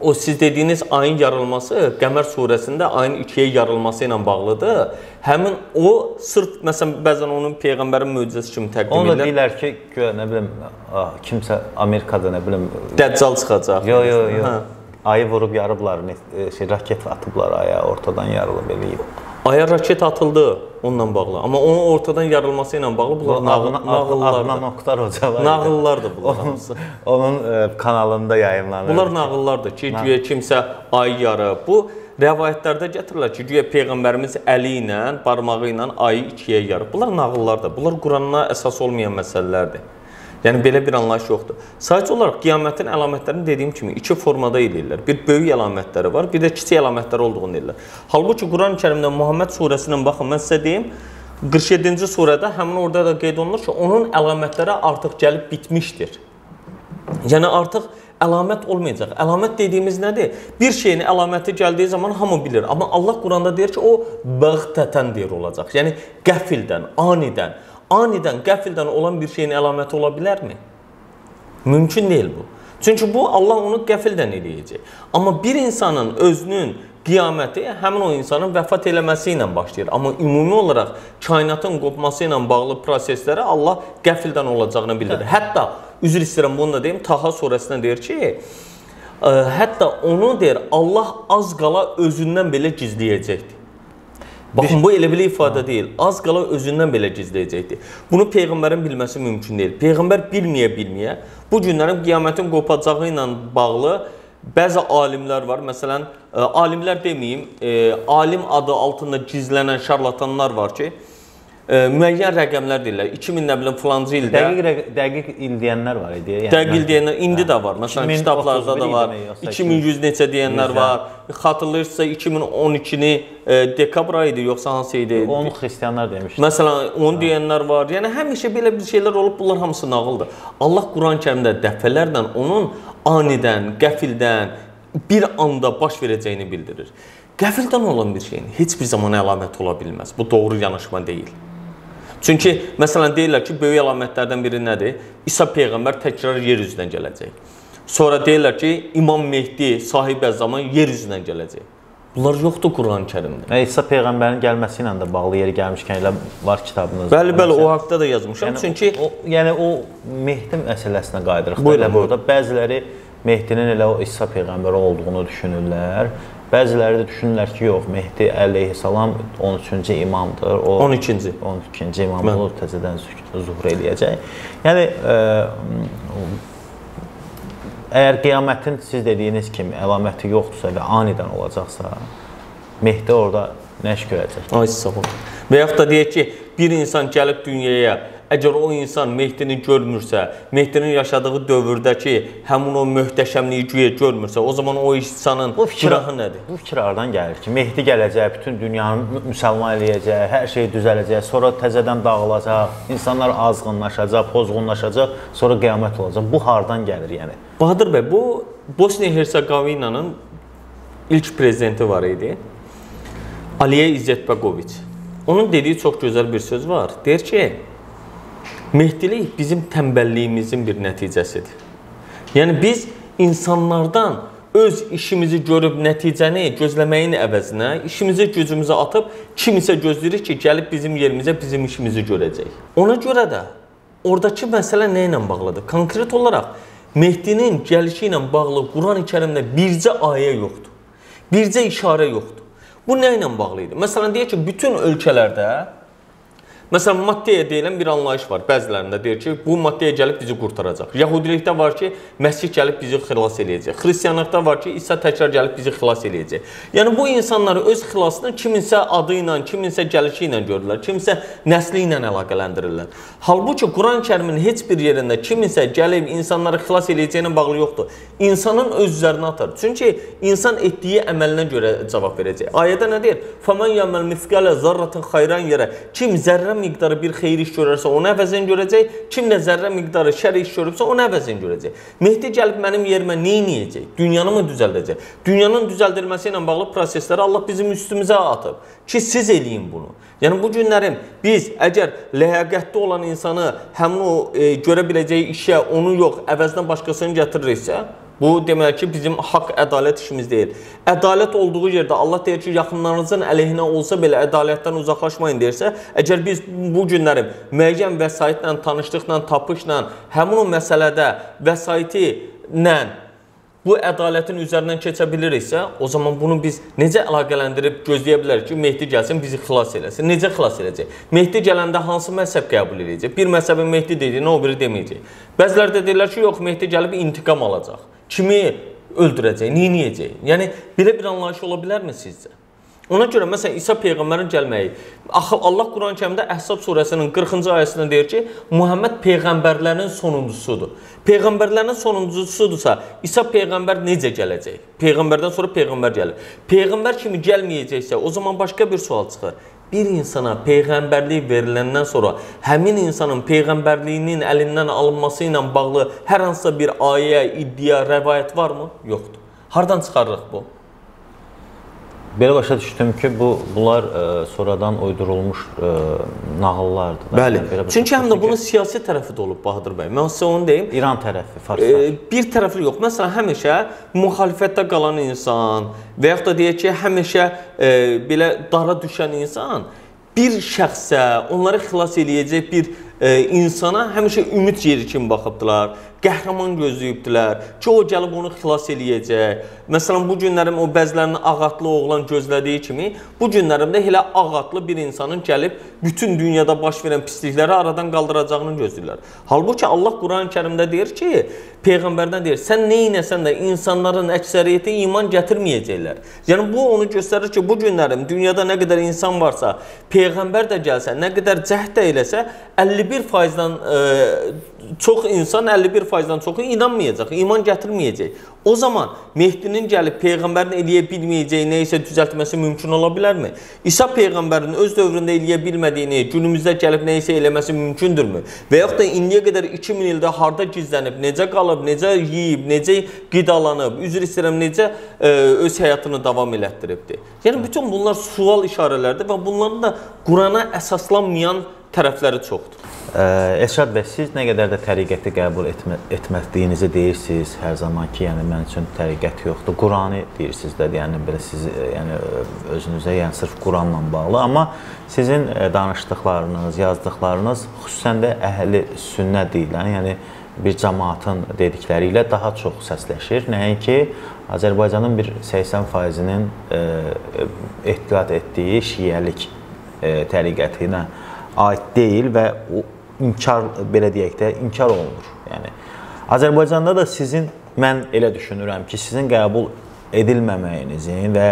o siz dediyiniz ayın yarılması Qəmər surəsində ayın ikiyə yarılması ilə bağlıdır. Həmin o sırf məsələn bəzən onun peyğəmbərin möcüzəsi kimi təqdim edirlər. Onu da deyirlər ki, nə bilim kimsə Amerikada nə bilim Dəccal çıxacaq. Yox. Ayı vurub yarıblar, raket atıblar aya, ortadan yarılıb eləyib. Aya raket atıldı onunla bağlı. Amma onun ortadan yarılması ilə bağlı bunlar nağıllardır. Nağıllardır bunlar hamısı. Onun kanalında yayımlanır. Bunlar nağıllardır ki, güya kimsə ayı yarıb. Bu rəvayətlərdə gətirirlər ki, güya Peyğəmbərimiz əli ilə, barmağı ilə ayı ikiyə yarıb. Bunlar nağıllardır. Bunlar Qurana əsas olmayan məsələlərdir. Yəni belə bir anlayış yoxdur. Sadəcə olaraq qiyamətin əlamətlərini dediyim kimi iki formada eləyirlər. Bir böyük əlamətləri var, bir də kiçik əlamətləri olduğunu deyirlər. Halbuki Quran-Kərimdə Muhammed surəsindən baxın, mən sizə deyim, 47-ci surədə həmin orada da qeyd olunur ki, onun əlamətləri artıq gəlib bitmişdir. Yəni artıq əlamət olmayacaq. Əlamət dediyimiz nədir? Bir şeyin əlaməti gəldiyi zaman hamı bilir. Amma Allah Quranda deyir ki, o bəğtətən deyir olacaq. Yəni qəfildən, anidən, qəfildən olan bir şeyin əlaməti ola bilərmi? Mümkün deyil bu. Çünki bu, Allah onu qəfildən eləyəcək. Amma bir insanın özünün qiyaməti həmin o insanın vəfat eləməsi ilə başlayır. Amma ümumi olaraq kainatın qopması ilə bağlı prosesləri Allah qəfildən olacağını bildirir. Hətta, üzr istəyirəm bunu da deyim, Taha surəsində deyir ki, hətta onu deyir, Allah az qala özündən belə gizləyəcəkdir. Baxın, bu elə belə ifadə deyil. Az qala özündən belə gizləyəcəkdir. Bunu Peyğəmbərin bilməsi mümkün deyil. Peyğəmbər bilməyə, bu günlərin qiyamətin qopacağı ilə bağlı bəzi alimlər var. Məsələn, alimlər deməyim, alim adı altında gizlənən şarlatanlar var ki, müəyyən rəqəmlər deyirlər. 2000 nə bilim filancı ildə dəqiq il deyənlər var idi. Yəni dəqiq il deyənlər indi də var. Məsələn, kitablarda da var. 2100 neçə deyənlər var. Xatırlayırsınızsa 2012-ni dekabr ayı idi, yoxsa hansı idi? Onu xristianlar demişdi. Məsələn, onu deyənlər var. Yəni həmişə belə bir şeylər olub, bunlar hamısı nağıldır. Allah Quran-Kərimdə dəfələrlə onun anidən, qəfildən bir anda baş verəcəyini bildirir. Qəfildən olan bir şeyin heç bir zaman əlaməti ola bilməz. Bu doğru yanaşma deyil. Çünki məsələn deyirlər ki, böyük əlamətlərdən biri nədir? İsa peyğəmbər təkrar yer üzünə gələcək. Sonra deyirlər ki, İmam Mehdi sahibə zaman yer üzünə gələcək. Bunlar yoxdur Quran-Kərimdə. İsa peyğəmbərin gəlməsi ilə də bağlı yeri gəlmişkən elə var kitabınızda. Bəli, o haqqda da yazmışam. Yəni, çünki o Mehdi məsələsinə qayıdırıq. Belə burada bəziləri Mehdinin elə o İsa peyğəmbər olduğunu düşünürlər. Bəziləri də düşünürlər ki, yox, Mehdi əleyhissalam 13-cü imamdır. O 12-ci imam olur, təzədən zuhur eləyəcək. Yəni əgər qiyamətin siz dediyiniz kimi əlaməti yoxdursa və anidən olacaqsa, Mehdi orada nə iş görəcək? Ay sağ ol. Və yaxud da deyək ki, bir insan gəlib dünyaya, əgər o insan Mehdini görmürsə, Mehdinin yaşadığı dövrdəki həmin o möhtəşəmliyi güya görmürsə, o zaman o insanın günahı nədir? Bu fikir hardan gəlir ki, Mehdi gələcək, bütün dünyanı müsəlman eləyəcək, hər şey düzələcək, sonra təzədən dağılacaq, insanlar azğınlaşacaq, pozğunlaşacaq, sonra qiyamət olacaq. Bu hardan gəlir yəni? Bahadır bəy, bu Bosniya-Hersegovinanın ilk prezidenti var idi. Aliyə İzzetbəgoviç. Onun dediyi çox gözəl bir söz var. Deyir ki, Mehdilik bizim tənbəlliyimizin bir nəticəsidir. Yəni biz insanlardan öz işimizi görüb nəticəni gözləməyin əvəzinə işimizi gücümüzə atıb kimisə gözləyirik ki, gəlib bizim yerimizə bizim işimizi görəcək. Ona görə də oradakı məsələ nə ilə bağlıdır? Konkret olaraq Mehdinin gəlişi ilə bağlı Quran-Kərimdə bircə ayə yoxdur. Bircə işarə yoxdur. Bu nə ilə bağlı idi? Məsələn, deyək ki, bütün ölkələrdə məsələn, maddəyə deyilən bir anlayış var. Bəzilərində deyir ki, bu maddəyə gəlib bizi qurtaracaq. Yahudilikdə var ki, Məsih gəlib bizi xilas eləyəcək. Xristianlıqda var ki, İsa təkrar gəlib bizi xilas eləyəcək. Yəni, bu insanları öz xilasını kiminsə adı ilə, kiminsə gəlişi ilə görürlər, kiminsə nəsli ilə əlaqələndirirlər. Halbuki Quran-Kərimin heç bir yerində kiminsə gəlib insanları xilas eləyəcəyinə bağlı yoxdur. İnsanın öz üzərinə atar. Çünki insan etdiyi əməlinə görə cavab verəcək. Ayədə nə deyir? فَمَنْ يَعْمَلْ مِثْقَالَ ذَرَّةٍ خَيْرًا يَرَهُ. Kim zərrə miqdarı bir xeyir iş görərsə, onu əvəzini görəcək. Kim də zərrə miqdarı şər iş görübsə, onu əvəzini görəcək. Mehdi gəlib mənim yerimə nə edəcək? Dünyanı mı düzəldəcək? Dünyanın düzəldilməsi ilə bağlı prosesləri Allah bizim üstümüzə atıb ki, siz eləyin bunu. Yəni bu günlərim biz əgər ləyaqətli olan insanı həmin o görə biləcəyi işə onu yox, əvəzinə başqasını gətiririksə, bu demək ki, bizim haqq, ədalət işimiz deyil. Ədalət olduğu yerdə Allah deyir ki, yaxınlarınızın əleyhinə olsa belə ədalətdən uzaqlaşmayın deyirsə, əgər biz bu günlərim müəyyən vəsaitlə, tanışlıqla, tapışla, həmin o məsələdə vəsaiti ilə bu ədalətin üzərindən keçə biliriksə, o zaman bunu biz necə əlaqələndirib gözləyə bilərik ki, Mehdi gəlsin, bizi xilas eləsin. Necə xilas eləyəcək? Mehdi gələndə hansı məzhəb qəbul edəcək? Bir məzhəbin Mehdi dediyini o biri deməyəcək. Bəziləri də deyirlər ki, yox, Mehdi gəlib intiqam alacaq. Kimi öldürəcək, neyniyəcək? Yəni, belə bir anlayış ola bilərmi sizcə? Ona görə, məsələn, İsa Peyğəmbərin gəlməyi, Allah Quran-Kərimdə Əhzab surəsinin 40-cı ayəsində deyir ki, Muhammed Peyğəmbərlərin sonuncusudur. Peyğəmbərlərin sonuncusudursa, İsa Peyğəmbər necə gələcək? Peyğəmbərdən sonra Peyğəmbər gəlir. Peyğəmbər kimi gəlməyəcəksə, o zaman başqa bir sual çıxır. Bir insana Peyğəmbərlik veriləndən sonra həmin insanın Peyğəmbərliyinin əlindən alınması ilə bağlı hər hansısa bir ayə, iddia, rəvayət varmı? Yoxdur. Hardan çıxarırıq bu? Belə başa düşdüm ki, bunlar sonradan uydurulmuş nağıllardır. Bəli. Çünki həm də bunun siyasi tərəfi də olub Bahadır bəy. Mən sizə onu deyim. İran tərəfi, Farslar. Bir tərəfi yox. Məsələn, həmişə müxalifətdə qalan insan və yaxud da deyək ki, həmişə belə dara düşən insan bir şəxsə, onları xilas eləyəcək bir insana həmişə ümid yeri kimi baxıbdılar, qəhrəman gözləyibdilər ki, o gəlib onu xilas eləyəcək. Məsələn, bu günlərim o bəzilərinin ağatlı oğlan gözlədiyi kimi, bu günlərimdə elə ağatlı bir insanın gəlib bütün dünyada baş verən pislikləri aradan qaldıracağını gözləyirlər. Halbuki Allah Quran-ı Kərimdə deyir ki, Peyğəmbərdən deyir, sən nə inəsən də insanların əksəriyyəti iman gətirməyəcəklər. Yəni, bu onu göstərir ki, bu günlərim dünyada nə qədər insan varsa, Peyğəmbər də gəlsə, nə qədər cəhd də eləsə, 51%-dan çox insan 51%-dan çoxu inanmayacaq, iman gətirməyəcək. O zaman Mehdinin gəlib Peyğəmbərin eləyə bilməyəcəyi nə isə düzəltməsi mümkün ola bilərmi? İsa Peyğəmbərin öz dövründə eləyə bilmədiyini günümüzdə gəlib nə isə eləməsi mümkündürmü? Və yaxud da indiyə qədər 2000 ildə harda gizlənib, necə qalıb, necə yeyib, necə qidalanıb, üzr istəyirəm, necə öz həyatını davam elətdiribdir? Yəni, bütün bunlar sual işarələrdir və bunların da Qurana əsaslanmayan tərəfləri çoxdur. Elşad bəy, siz nə qədər də təriqəti qəbul etmədiyinizi deyirsiniz hər zaman ki, yəni mən üçün təriqət yoxdur. Qurani deyirsiniz də, yəni belə siz yəni özünüzə, yəni sırf Quranla bağlı, amma sizin danışdıqlarınız, yazdıqlarınız xüsusən də əhli sünnə deyilən, yəni bir cəmaatın dedikləri ilə daha çox səsləşir. Nəinki Azərbaycanın bir 80%-nin etiqad etdiyi şiəlik təriqətinə aid deyil və inkar, belə deyək də, inkar olunur. Yəni, Azərbaycanda da sizin, mən elə düşünürəm ki, sizin qəbul edilməməyinizin və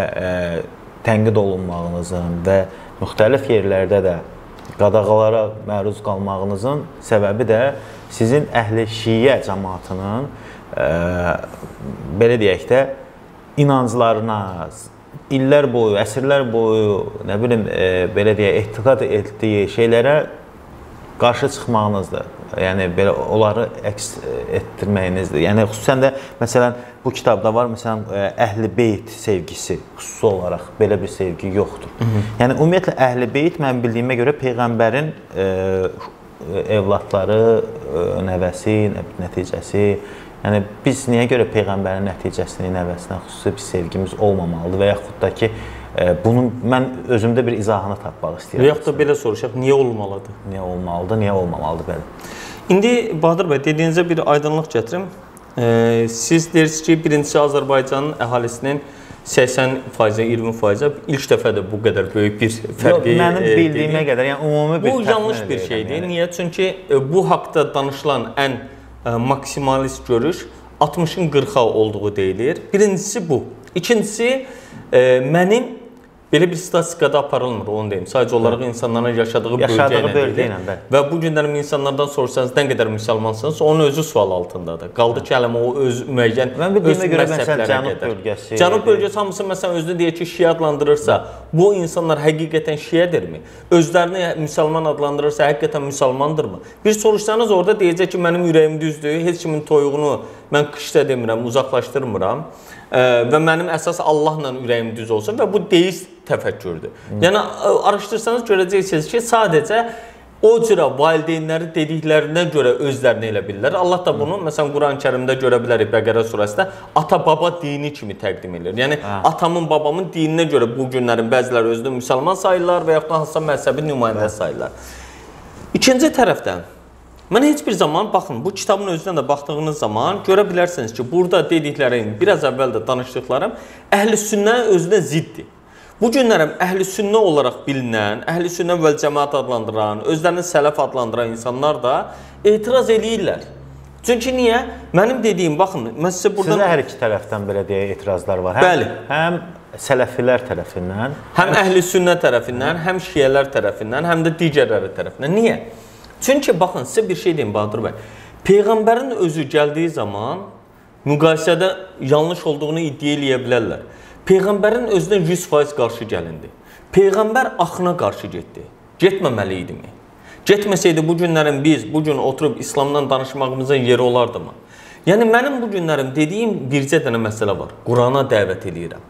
tənqid olunmağınızın və müxtəlif yerlərdə də qadağalara məruz qalmağınızın səbəbi də sizin əhli şiə cəmaatının, belə deyək də, inanclarına, illər boyu, əsrlər boyu, nə bilim, belə deyək, etiqad etdiyi şeylərə qarşı çıxmağınızdır. Yəni, belə onları əks etdirməyinizdir. Yəni, xüsusən də, məsələn, bu kitabda var, məsələn, əhl-i beyt sevgisi, xüsusi olaraq belə bir sevgi yoxdur. Yəni, ümumiyyətlə, əhl-i beyt, mən bildiyimə görə, Peyğəmbərin evladları, nəvəsi, nəticəsi, yəni, biz niyə görə Peyğəmbərin nəticəsini, nəvəsinə xüsusi bir sevgimiz olmamalıdır və yaxud da ki, bunun mən özümdə bir izahını tapmaq istəyirəm. Və yaxud da belə soruşaq, niyə olmalıdır? Niyə olmalıdır, niyə olmamalıdır belə? İndi, Bahadır bəy, dediyinizə bir aydınlıq gətirim. Siz deyirsiniz ki, birincisi Azərbaycanın əhalisinin 80%-ə, 20%-ə ilk dəfədir bu qədər böyük bir fərqi. Mənim bildiyimə qədər, yəni ümumi bir bu yanlış bir şeydir. Niyə? Çünki bu haqda danışılan ən maksimalist görüş 60-ın 40-a olduğu deyilir. Birincisi bu. İkincisi, mənim belə bir statistikada aparılmır, onu deyim. Sadəcə olaraq insanların yaşadığı bölgə ilə. Və bu günlərim insanlardan sorsanız, nə qədər müsəlmansınız, onun özü sual altındadır. Qaldı ki, o öz müəyyən öz məzhəblərə qədər. Cənub bölgəsi hamısı, məsələn, özünü deyək ki, şiə adlandırırsa, bu insanlar həqiqətən şiədirmi? Özlərini müsəlman adlandırırsa, həqiqətən müsəlmandırmı? Bir soruşsanız, orada deyəcək ki, mənim ürəyim düzdür, heç kimin toyuğunu mən qışda demirəm, uzaqlaşdırmıram. Və mənim əsas Allahla ürəyim düz olsun və bu deist təfəkkürdür. Yəni, araşdırsanız görəcəksiniz ki, sadəcə o cürə valideynləri dediklərinə görə özlərini elə bilirlər. Allah da bunu, məsələn, Quran-ı Kərimdə görə bilərik Bəqərə surəsində, ata-baba dini kimi təqdim edir. Yəni, atamın, babamın dininə görə bu günlərin bəziləri özünü müsəlman sayırlar və yaxud da hansısa məzhəbi nümayəndə sayırlar. İkinci tərəfdən, mən heç bir zaman, baxın, bu kitabın özünə də baxdığınız zaman görə bilərsiniz ki, burada dediklərim, biraz əvvəl də danışdıqlarım əhl-i sünnə özünə ziddir. Bu günlərim əhl-i sünnə olaraq bilinən, əhl-i sünnə vəl cəmaat adlandıran, özlərini sələf adlandıran insanlar da etiraz eləyirlər. Çünki niyə? Mənim dediyim, baxın, mən sizə buradan... Sizə hər iki tərəfdən belə deyək etirazlar var. Bəli. Həm sələfilər tərəfindən, həm əhl-i sünnə tərəfindən, həm şiələr tərəfindən, həm də digərləri tərəfindən. Niyə? Çünki, baxın, sizə bir şey deyim, Bahadır bəy. Peyğəmbərin özü gəldiyi zaman müqayisədə yanlış olduğunu iddia eləyə bilərlər. Peyğəmbərin özünə 100% qarşı gəlindi. Peyğəmbər axına qarşı getdi. Getməməli idimi? Getməsəydi bu günlərin biz, bu gün oturub İslamdan danışmağımızın yeri olardımı? Yəni, mənim bu günlərim dediyim bircə dənə məsələ var. Qurana dəvət edirəm.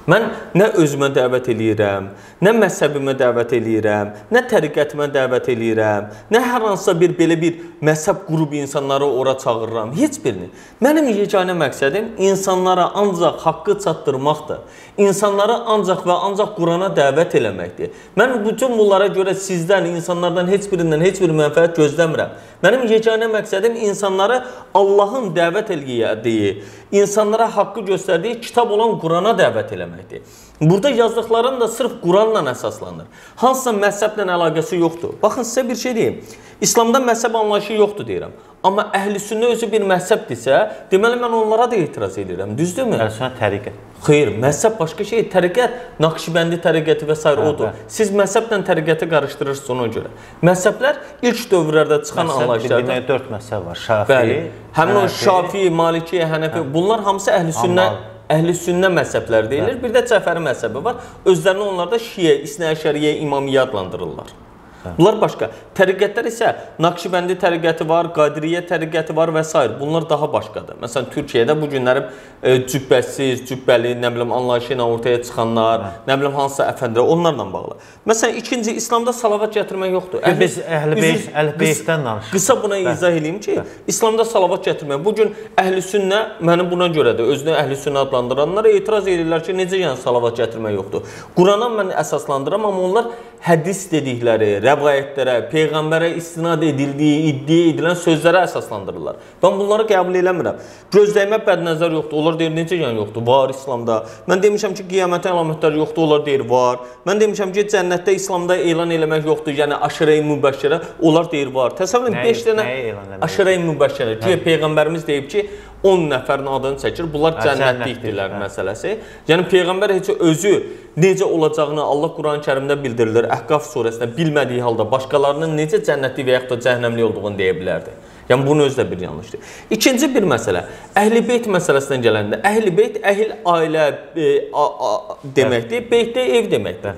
Mən nə özümə dəvət eləyirəm, nə məzhəbimə dəvət eləyirəm, nə təriqətimə dəvət eləyirəm, nə hər hansısa belə bir məzhəb qrup insanları ora çağırıram, heç birini. Mənim yeganə məqsədim insanlara ancaq haqqı çatdırmaqdır. İnsanları ancaq və ancaq Qurana dəvət eləməkdir. Mən bütün bunlara görə sizdən, insanlardan heç birindən heç bir mənfəət gözləmirəm. Mənim yeganə məqsədim insanları Allahın dəvət elədiyi, insanlara haqqı göstərdiyi kitab olan Qurana dəvət eləməkdir. Burada yazdıqlarım da sırf Quranla əsaslanır. Hansısa məzhəblə əlaqəsi yoxdur. Baxın, sizə bir şey deyim. İslamda məzhəb anlayışı yoxdur deyirəm. Amma əhl-i-sünnə özü bir məzhəbdirsə, deməli mən onlara da etiraz edirəm. Düzdürmü? Əhl-i-sünnə təriqət. Xeyr, məzhəb başqa şey. Təriqət, Naqşibəndi təriqəti və s. odur. Siz məzhəblə təriqəti qarışdırırsınız ona görə. Məzhəblər ilk dövrlərdə çıxan anlayışlardır. Demək 4 məzhəb var. Şafi, bəli. Həmin o Şafi, Maliki, Hənəfi, bunlar hamısı əhl-i-sünnə məzhəblər deyilir. Bir də Cəfəri məzhəbi var. Özlərini onlar da Şiə, İsnəəşəriyyə, İmamiyyə adlandırırlar. Bunlar başqa. Təriqətlər isə Naqşibəndi təriqəti var, Qadiriyyə təriqəti var və s. Bunlar daha başqadır. Məsələn, Türkiyədə bu günlərim cübbəsiz, cübbəli, nə bilim, anlayışı ilə ortaya çıxanlar, nə bilim, hansısa əfəndilər, onlarla bağlı. Məsələn, ikinci, İslamda salavat gətirmək yoxdur. Biz Əhl-i-Beytdən danışırıq. Qısa buna izah edeyim ki, İslamda salavat gətirmək. Bugün əhl-i-sünnə, məni buna görə də özünü əhl-i-sünnə adlandıranlara etiraz edirlər ki, necə yəni salavat gətirmək yoxdur. Qurana mən əsaslandıram, amma onlar hədis dedikləri, rəvayətlərə, Peyğəmbərə istinad edildiyi, iddia edilən sözlərə əsaslandırırlar. Ben bunları qəbul eləmirəm. Gözləyimə bədnəzər yoxdur. Onlar deyir, necə yəni yoxdur? Var İslamda. Mən demişəm ki, qiyamətin əlamətləri yoxdur. Onlar deyir, var. Mən demişəm ki, cənnətdə İslamda elan eləmək yoxdur. Yəni aşırı-i mübəşşərə. Onlar deyir, var. Təsəvvür edin, 5 dənə aşırı-i mübəşşərə. Güya Peyğəmbərimiz deyib ki, 10 nəfərin adını çəkir. Bunlar cənnətlikdirlər məsələsi. Yəni Peyğəmbər heç özü necə olacağını Allah Quran-Kərimdə bildirilir. Əhqaf surəsində bilmədiyi halda başqalarının necə cənnətli və yaxud da cəhənnəmli olduğunu deyə bilərdi. Yəni bunun özü də bir yanlışdır. İkinci bir məsələ, Əhl-i-Beyt məsələsindən gələndə, Əhl-i-Beyt əhl ailə deməkdir, beyt də ev deməkdir.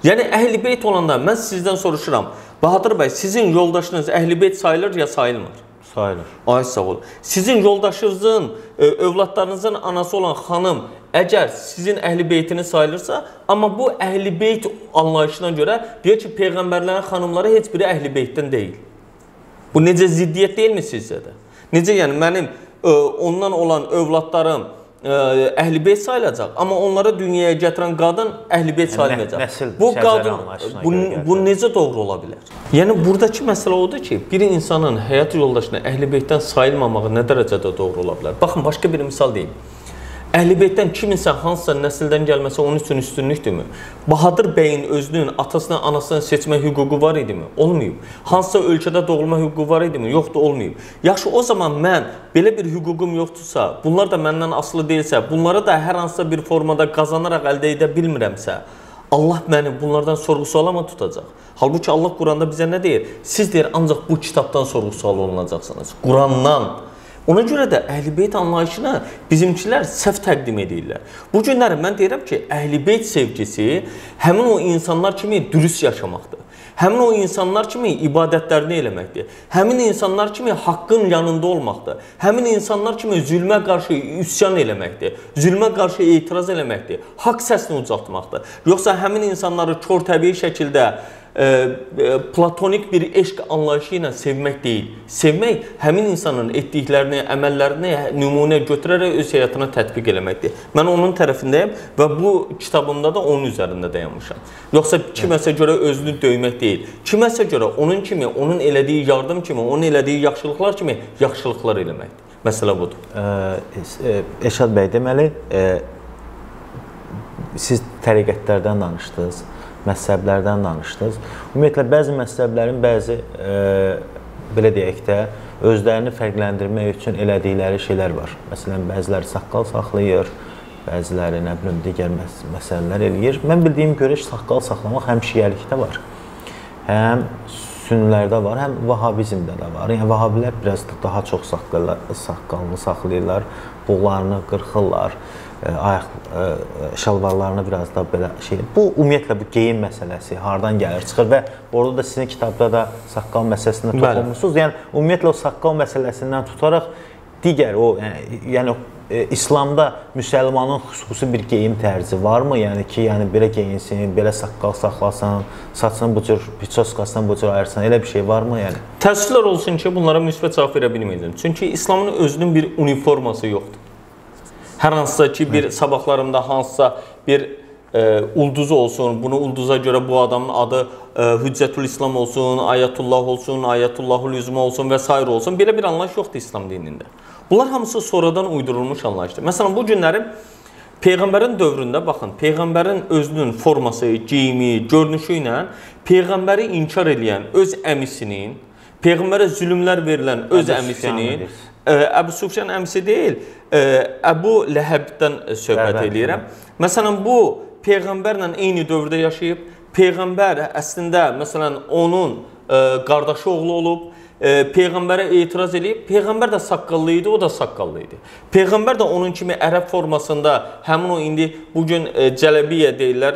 Yəni Əhl-i-Beyt olanda mən sizdən soruşuram, Bahadır bəy, sizin yoldaşınız Əhl-i-Beyt sayılır ya sayılmır? Sayılır. Ay sağ olun. Sizin yoldaşınızın, övladlarınızın anası olan xanım əgər sizin əhl-i-beytini sayılırsa, amma bu əhl-i-beyt anlayışına görə deyir ki, Peyğəmbərlərin xanımları heç biri əhl-i-beytdən deyil. Bu necə ziddiyyət deyilmi sizcə də? Necə yəni mənim ondan olan övladlarım əhl-i-beyt sayılacaq, amma onlara dünyaya gətirən qadın əhl-i-beyt sayılmayacaq. Bu qadın, bu necə doğru ola bilər? Yəni buradakı məsələ odur ki, bir insanın həyat yoldaşına əhl-i-beytdən sayılmamağı nə dərəcədə doğru ola bilər? Baxın, başqa bir misal deyim. Əhl-i-beytdən kiminsə hansısa nəsildən gəlməsə onun üçün üstünlükdürmü? Bahadır bəyin özünün atasını, anasını seçmə hüququ var idimi? Olmayıb. Hansısa ölkədə doğulma hüququ var idimi? Yoxdur, olmayıb. Yaxşı, o zaman mən belə bir hüququm yoxdursa, bunlar da məndən asılı deyilsə, bunları da hər hansısa bir formada qazanaraq əldə edə bilmirəmsə, Allah məni bunlardan sorğu-suala mı tutacaq? Halbuki Allah Quranda bizə nə deyir? Siz deyir, ancaq bu kitabdan sorğu-sual olunacaqsınız. Qurandan. Ona görə də Əhl-i-Beyt anlayışına bizimkilər səhv təqdim edirlər. Bu günləri mən deyirəm ki, Əhl-i-Beyt sevgisi həmin o insanlar kimi dürüst yaşamaqdır. Həmin o insanlar kimi ibadətlərini eləməkdir. Həmin insanlar kimi haqqın yanında olmaqdır. Həmin insanlar kimi zülmə qarşı üsyan eləməkdir. Zülmə qarşı etiraz eləməkdir. Haqq səsini ucaltmaqdır. Yoxsa həmin insanları kör təbii şəkildə platonik bir eşq anlayışı ilə sevmək deyil. Sevmək həmin insanın etdiklərini, əməllərini nümunə götürərək öz həyatına tətbiq eləməkdir. Mən onun tərəfindəyəm və bu kitabımda da onun üzərində dayanmışam. Yoxsa kiməsə görə özünü döymək deyil. Kiməsə görə onun kimi, onun elədiyi yardım kimi, onun elədiyi yaxşılıqlar kimi yaxşılıqlar eləməkdir. Məsələ budur. Eşad bəy, deməli, siz təriqətlərdən danışdınız. Məzhəblərdən danışdınız. Ümumiyyətlə, bəzi məzhəblərin bəzi, belə deyək də, özlərini fərqləndirmək üçün elədikləri şeylər var. Məsələn, bəziləri saqqal saxlayır, bəziləri, nə bilim, digər məsələlər eləyir. Mən bildiyim görə saqqal saxlamaq həm şiəlikdə var, həm sünnilərdə var, həm vahabizmdə də var. Yəni, vahabilər biraz daha çox saqqalını saxlayırlar, buğlarını qırxırlar. Şalvarlarını biraz da belə şey. Bu ümumiyyətlə bu geyim məsələsi hardan gəlir, çıxır və orada da sizin kitabda da saqqal məsələsində toxunmusunuz. Yəni ümumiyyətlə o saqqal məsələsindən tutaraq digər o, yəni İslamda müsəlmanın xüsusi bir geyim tərzi varmı? Yəni ki, yəni belə geyinsin, belə saqqal saxlasın, saçını bu cür piçoskasından bu cür ayırsın, elə bir şey varmı yəni? Təəssüflər olsun ki, bunlara müsbət cavab verə bilməyəcəm. Çünki İslamın özünün bir uniforması yoxdur. Hər hansısa ki, bir sabahlarında hansısa bir ulduzu olsun, bunu ulduza görə bu adamın adı Hüccətül İslam olsun, Ayətullah olsun, Ayətullahul Üzmə olsun və s. olsun. Belə bir anlayış yoxdur İslam dinində. Bunlar hamısı sonradan uydurulmuş anlayışdır. Məsələn, bu günləri Peyğəmbərin dövründə, baxın, Peyğəmbərin özünün forması, geyimi, görünüşü ilə Peyğəmbəri inkar edən öz əmisinin, Peyğəmbərə zülümlər verilən öz əmisinin, Əbu Sufyan əmisi deyil, Əbu Ləhəbdən söhbət edirəm. Məsələn, bu Peyğəmbərlə eyni dövrdə yaşayıb, Peyğəmbər əslində, məsələn, onun qardaşı oğlu olub, Peyğəmbərə etiraz edib, Peyğəmbər də saqqallı idi, o da saqqallı idi. Peyğəmbər də onun kimi ərəb formasında, həmin o indi bugün cələbiyyə deyirlər,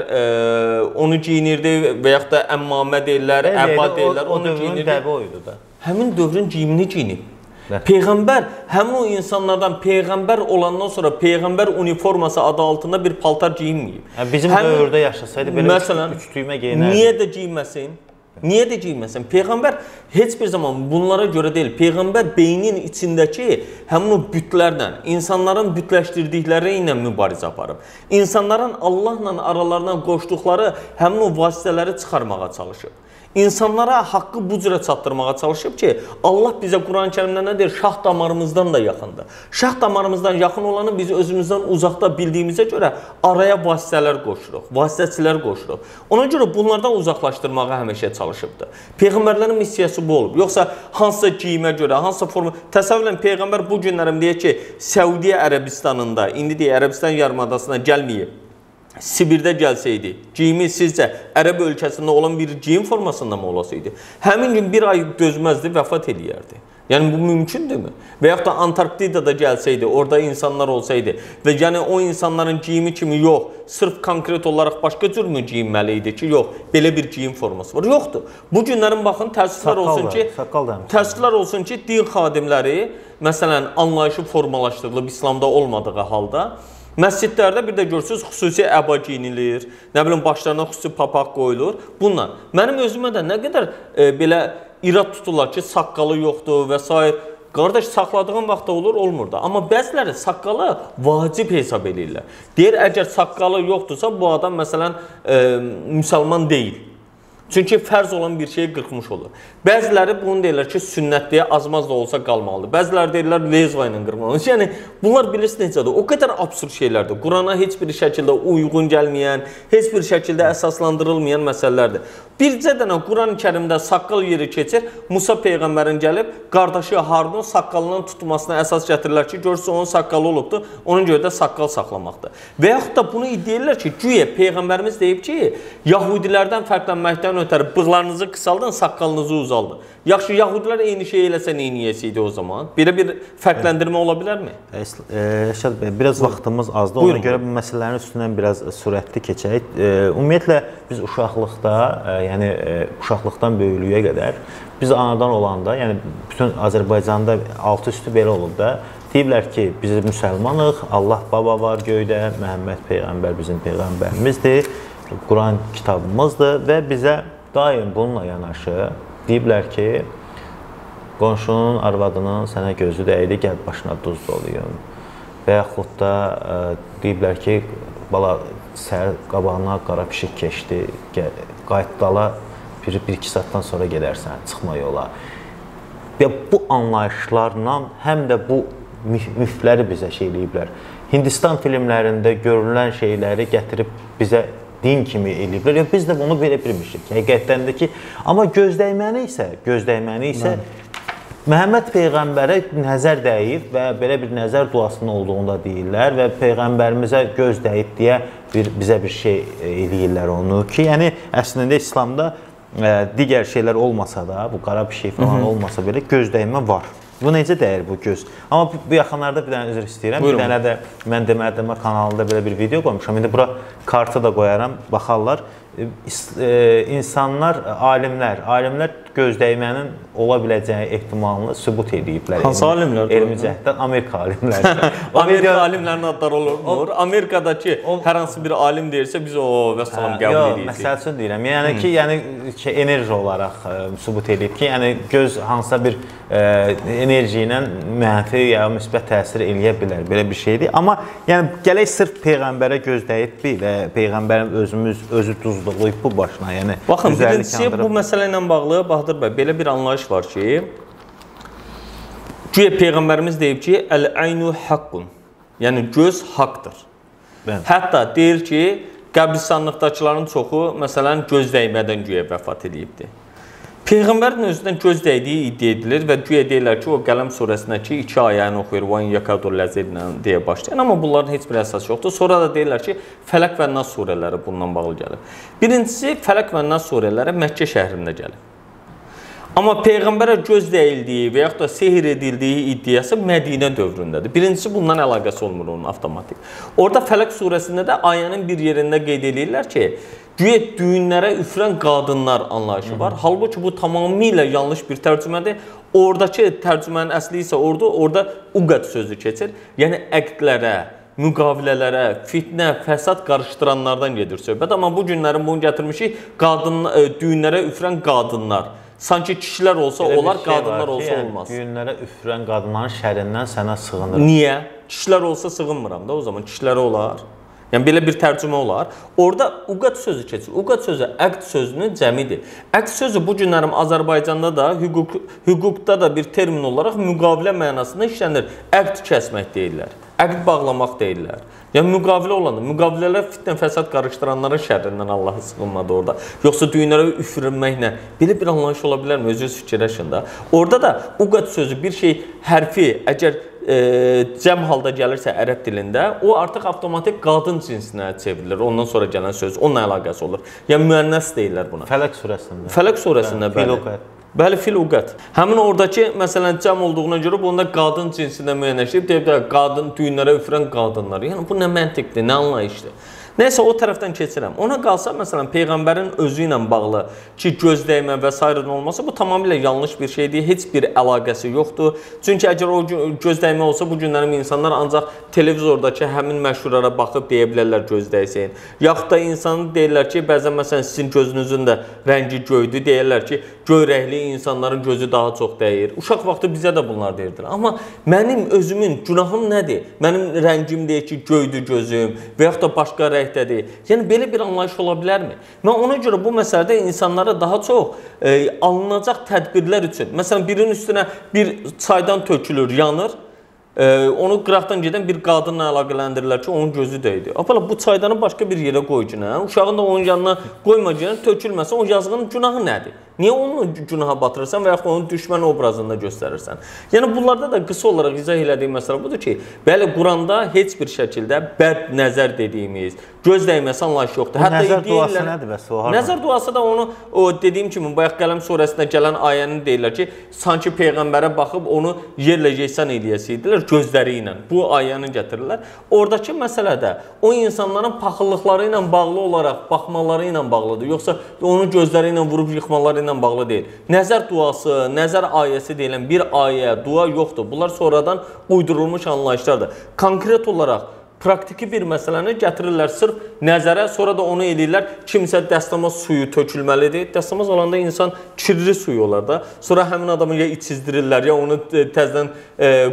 onu giyinirdi və yaxud da əmmamə deyirlər, əba deyirlər, onu giyinirdi. Həmin dövrün giyimini giyinib. Peyğəmbər həmin o insanlardan Peyğəmbər olandan sonra Peyğəmbər uniforması adı altında bir paltar giyinməyib. Bizim dövrdə yaşasaydı belə üç düymə geyinərdi. Niyə də giyinməsin? Niyə də giyinməsin? Peyğəmbər heç bir zaman bunlara görə deyil. Peyğəmbər beynin içindəki həmin o bütlərlə, insanların bütləşdirdikləri ilə mübarizə aparıb. İnsanların Allahla aralarına qoşduqları həmin o vasitələri çıxarmağa çalışıb. İnsanlara haqqı bu cürə çatdırmağa çalışıb ki, Allah bizə Quran-ı Kərimdə nə deyir? Şah damarımızdan da yaxındır. Şah damarımızdan yaxın olanı biz özümüzdən uzaqda bildiyimizə görə araya vasitələr qoşuruq, vasitəçilər qoşuruq. Ona görə bunlardan uzaqlaşdırmağa həmişə çalışıbdır. Peyğəmbərlərin missiyası bu olub. Yoxsa hansısa giyimə görə, hansısa forma... Təsəvvürən, Peyğəmbər bu günlərim deyək ki, Səudiyyə Ərəbistanında, indi deyək, Ərəbistan yarımadasına gəlməyib. Sibirdə gəlsəydi, giyimi sizcə Ərəb ölkəsində olan bir giyim formasında mı olasıydı? Həmin gün bir ay dözməzdi, vəfat eləyərdi. Yəni bu mümkündürmü? Və yaxud da Antarktidada gəlsəydi, orada insanlar olsaydı və yəni o insanların giyimi kimi yox, sırf konkret olaraq başqa cür mü giyinməli idi ki, yox, belə bir giyim forması var? Yoxdur. Bu günlərin baxın, təəssüflər olsun ki, din xadimləri, məsələn, anlayışı formalaşdırılıb İslamda olmadığı halda, məscidlərdə bir də görürsünüz, xüsusi əba giyinilir, nə bilim, başlarına xüsusi papaq qoyulur. Bunlar, mənim özümə də nə qədər belə irad tuturlar ki, saqqalı yoxdur və s. Qardaş, saxladığın vaxtda olur, olmur da. Amma bəziləri saqqalı vacib hesab edirlər. Deyir, əgər saqqalı yoxdursa, bu adam, məsələn, müsəlman deyil. Çünki fərz olan bir şeyi qırxmış olur. Bəziləri bunu deyirlər ki, sünnətliyə azmaz da olsa qalmalıdır. Bəziləri deyirlər, lezva ilə qırmalıdır. Yəni, bunlar bilirsiniz necədir? O qədər absurd şeylərdir. Qurana heç bir şəkildə uyğun gəlməyən, heç bir şəkildə əsaslandırılmayan məsələlərdir. Bircə dənə Quran-ı Kərimdə saqqal yeri keçir, Musa Peyğəmbərin gəlib, qardaşı Harunun saqqalının tutmasına əsas gətirirlər ki, görürsə onun saqqalı olubdur, onun görə də saqqal saxlamaqdır. Və yaxud da bunu ideyirlər ki, güya Peyğəmbərimiz deyib ki, Yahudilərdən fərqlənməkdən ötəri bığlarınızı qısaldın, saqqalınızı uzaldın. Yaxşı, Yahudilər eyni şey eləsə neyniyəsiydi o zaman? Belə bir fərqləndirmə ola bilərmi? Rəşad bəy, biraz vaxtımız azdır. Ona görə bu məsələlərin üstündən biraz sürətli keçək. Ümumiyyətlə, biz uşaqlıqda, yəni uşaqlıqdan böyüklüyə qədər, biz anadan olanda, yəni bütün Azərbaycanda altı üstü belə olub da, deyiblər ki, biz müsəlmanıq, Allah baba var göydə, Məhəmməd Peyğəmbər bizim Peyğəmbərimizdir, Quran kitabımızdır və bizə daim bununla yanaşı deyiblər ki, qonşunun arvadının sənə gözü dəydi, gəl başına duz doluyum. Və yaxud da deyiblər ki, bala səhər qabağına qara pişik keçdi, qayıt dala, bir-iki saatdan sonra gedərsən, çıxma yola. Və bu anlayışlarla həm də bu müfləri bizə şey eləyiblər. Hindistan filmlərində görülən şeyləri gətirib bizə din kimi eləyiblər. Biz də bunu verə bilmişik. Həqiqətdən də ki, amma gözdəyməni isə Məhəmməd Peyğəmbərə nəzər dəyib və belə bir nəzər duasının olduğunu da deyirlər və Peyğəmbərimizə göz dəyib deyə bizə bir şey eləyirlər onu ki, yəni əslində İslamda digər şeylər olmasa da, bu qara bir şey falan olmasa belə göz dəymə var. Bu necə dəyir bu göz? Amma bu yaxınlarda bir dənə üzr istəyirəm. Bir dənə də mən Demədəmə kanalında belə bir video qoymuşam. İndi bura kartı da qoyaram, baxarlar. insanlar, alimlər gözdəymənin ola biləcəyi ehtimalını sübut ediblər. Hansı alimlər? Elmi cəhətdən Amerika alimləri. Amerika alimlərinin adları olurmur. Amerikadakı hər hansı bir alim deyirsə biz o vəssalam qəbul edirik. Məsəl üçün deyirəm. Yəni ki, enerji olaraq sübut edib ki, yəni göz hansısa bir enerji ilə mənfi ya müsbət təsir eləyə bilər. Belə bir şeydir. Amma yəni gələk sırf peyğəmbərə göz dəyib və peyğəmbərin özü duzluqlayıb bu başına. Yəni baxın, birincisi bu məsələ ilə bağlı Bahadır bəy belə bir anlayış var ki, güya peyğəmbərimiz deyib ki, əl-əynu haqqun. Yəni göz haqqdır. Hətta deyir ki, qəbristanlıqdakıların çoxu məsələn göz dəymədən güya vəfat edibdir. Peyğəmbərin özündən göz dəydiyi iddia edilir və güya deyirlər ki, o Qələm surəsindəki 2 ayəni oxuyur, "Van yakadul lazidna" deyə başlayan, amma bunların heç bir əsası yoxdur. Sonra da deyirlər ki, Fələq və Nas surələri bundan bağlı gəlir. Birincisi, Fələq və Nas surələri Məkkə şəhrində gəlir. Amma peyğəmbərə göz dəyildiyi və yaxud da sehr edildiyi iddiası Mədinə dövründədir. Birincisi bundan əlaqəsi olmur onun avtomatik. Orada Fələq surəsində də ayənin bir yerində qeyd edirlər ki, güya düyünlərə üfürən qadınlar anlayışı var. Halbuki bu tamamilə yanlış bir tərcümədir. Oradakı tərcümənin əsli isə orada uqad sözü keçir. Yəni əqdlərə, müqavilələrə, fitnə, fəsad qarışdıranlardan gedir söhbət. Amma bu günlərin bunu gətirmişik, düyünlərə üfürən qadınlar. Sanki kişilər olsa olar, qadınlar olsa olmaz. Düyünlərə üfürən qadınların şərindən sənə sığınır. Niyə? Kişilər olsa sığınmıram da o zaman. Kişilərə olar. Yəni belə bir tərcümə olar. Orada uqad sözü keçir. Uqad sözü əqd sözünün cəmidir. Əqd sözü bu günlərim Azərbaycanda da, hüquqda da bir termin olaraq müqavilə mənasında işlənir. Əqd kəsmək deyirlər. Əqd bağlamaq deyirlər. Yəni müqavilə olanda, müqavilələr fitnə fəsad qarışdıranların şərrindən Allah'a sığınmadı orada. Yoxsa düyünlərə üfürülməklə belə bir anlayış ola bilərmi? Özünüz fikirləşin də. Orada da uqad sözü bir şey hərfi əgər cəm halda gəlirsə ərəb dilində, o artıq avtomatik qadın cinsinə çevrilir. Ondan sonra gələn söz onunla əlaqəsi olur. Yəni müənnəs deyirlər buna. Fələq surəsində. Fələq surəsində bəli. Bəli, fil uqad. Həmin oradakı məsələn cəm olduğuna görə bu onda qadın cinsinə müəyyənləşdirib deyib qadın düyünlərə üfürən qadınlar. Yəni bu nə məntiqdir, nə anlayışdır? Nəysə o tərəfdən keçirəm. Ona qalsa məsələn peyğəmbərin özü ilə bağlı ki, göz dəymə və s. olmasa bu tamamilə yanlış bir şeydir. Heç bir əlaqəsi yoxdur. Çünki əgər o göz dəymə olsa bu günlərim insanlar ancaq televizordakı həmin məşhurlara baxıb deyə bilərlər göz dəysin. Yaxud da insanı deyirlər ki, bəzən məsələn sizin gözünüzün də rəngi göydür. Deyirlər ki, göy rəngli insanların gözü daha çox dəyir. Uşaq vaxtı bizə də bunlar deyirdilər. Amma mənim özümün günahım nədir? Mənim rəngim deyir ki, göydür gözüm və yaxud da başqa rəng. Yəni belə bir anlayış ola bilərmi? Mən ona görə bu məsələdə insanlara daha çox alınacaq tədbirlər üçün. Məsələn, birinin üstünə bir çaydan tökülür, yanır. Onu qıraqdan gedən bir qadınla əlaqələndirirlər ki, onun gözü dəydi. Apala bu çaydanı başqa bir yerə qoy günə. Uşağın da onun yanına qoyma günə, tökülməsə o yazığın günahı nədir? Niyə onu günaha batırırsan və yaxud onun düşmən obrazında göstərirsən? Yəni bunlarda da qısa olaraq izah elədiyim məsələ budur ki, bəli Quranda heç bir şəkildə bəd nəzər dediyimiz, göz dəyməsi anlayışı yoxdur. Hətta nəzər duası nədir bəs o? Nəzər duası da onu o dediyim kimi bayaq Qələm surəsində gələn ayəni deyirlər ki, sanki peyğəmbərə baxıb onu yerlə yeksan eləyəsi idilər gözləri ilə. Bu ayəni gətirirlər. Oradakı məsələ də o insanların paxıllıqları ilə bağlı olaraq baxmaları ilə bağlıdır. Yoxsa onu gözləri ilə vurub yıxmaları ilə bağlı deyil. Nəzər duası, nəzər ayəsi deyilən bir ayə, dua yoxdur. Bunlar sonradan uydurulmuş anlayışlardır. Konkret olaraq praktiki bir məsələni gətirirlər sırf nəzərə, sonra da onu eləyirlər. Kimsə dəstəmaz suyu tökülməlidir. Dəstəmaz olanda insan kirli suyu olar da. Sonra həmin adamı ya içizdirirlər, ya onu təzədən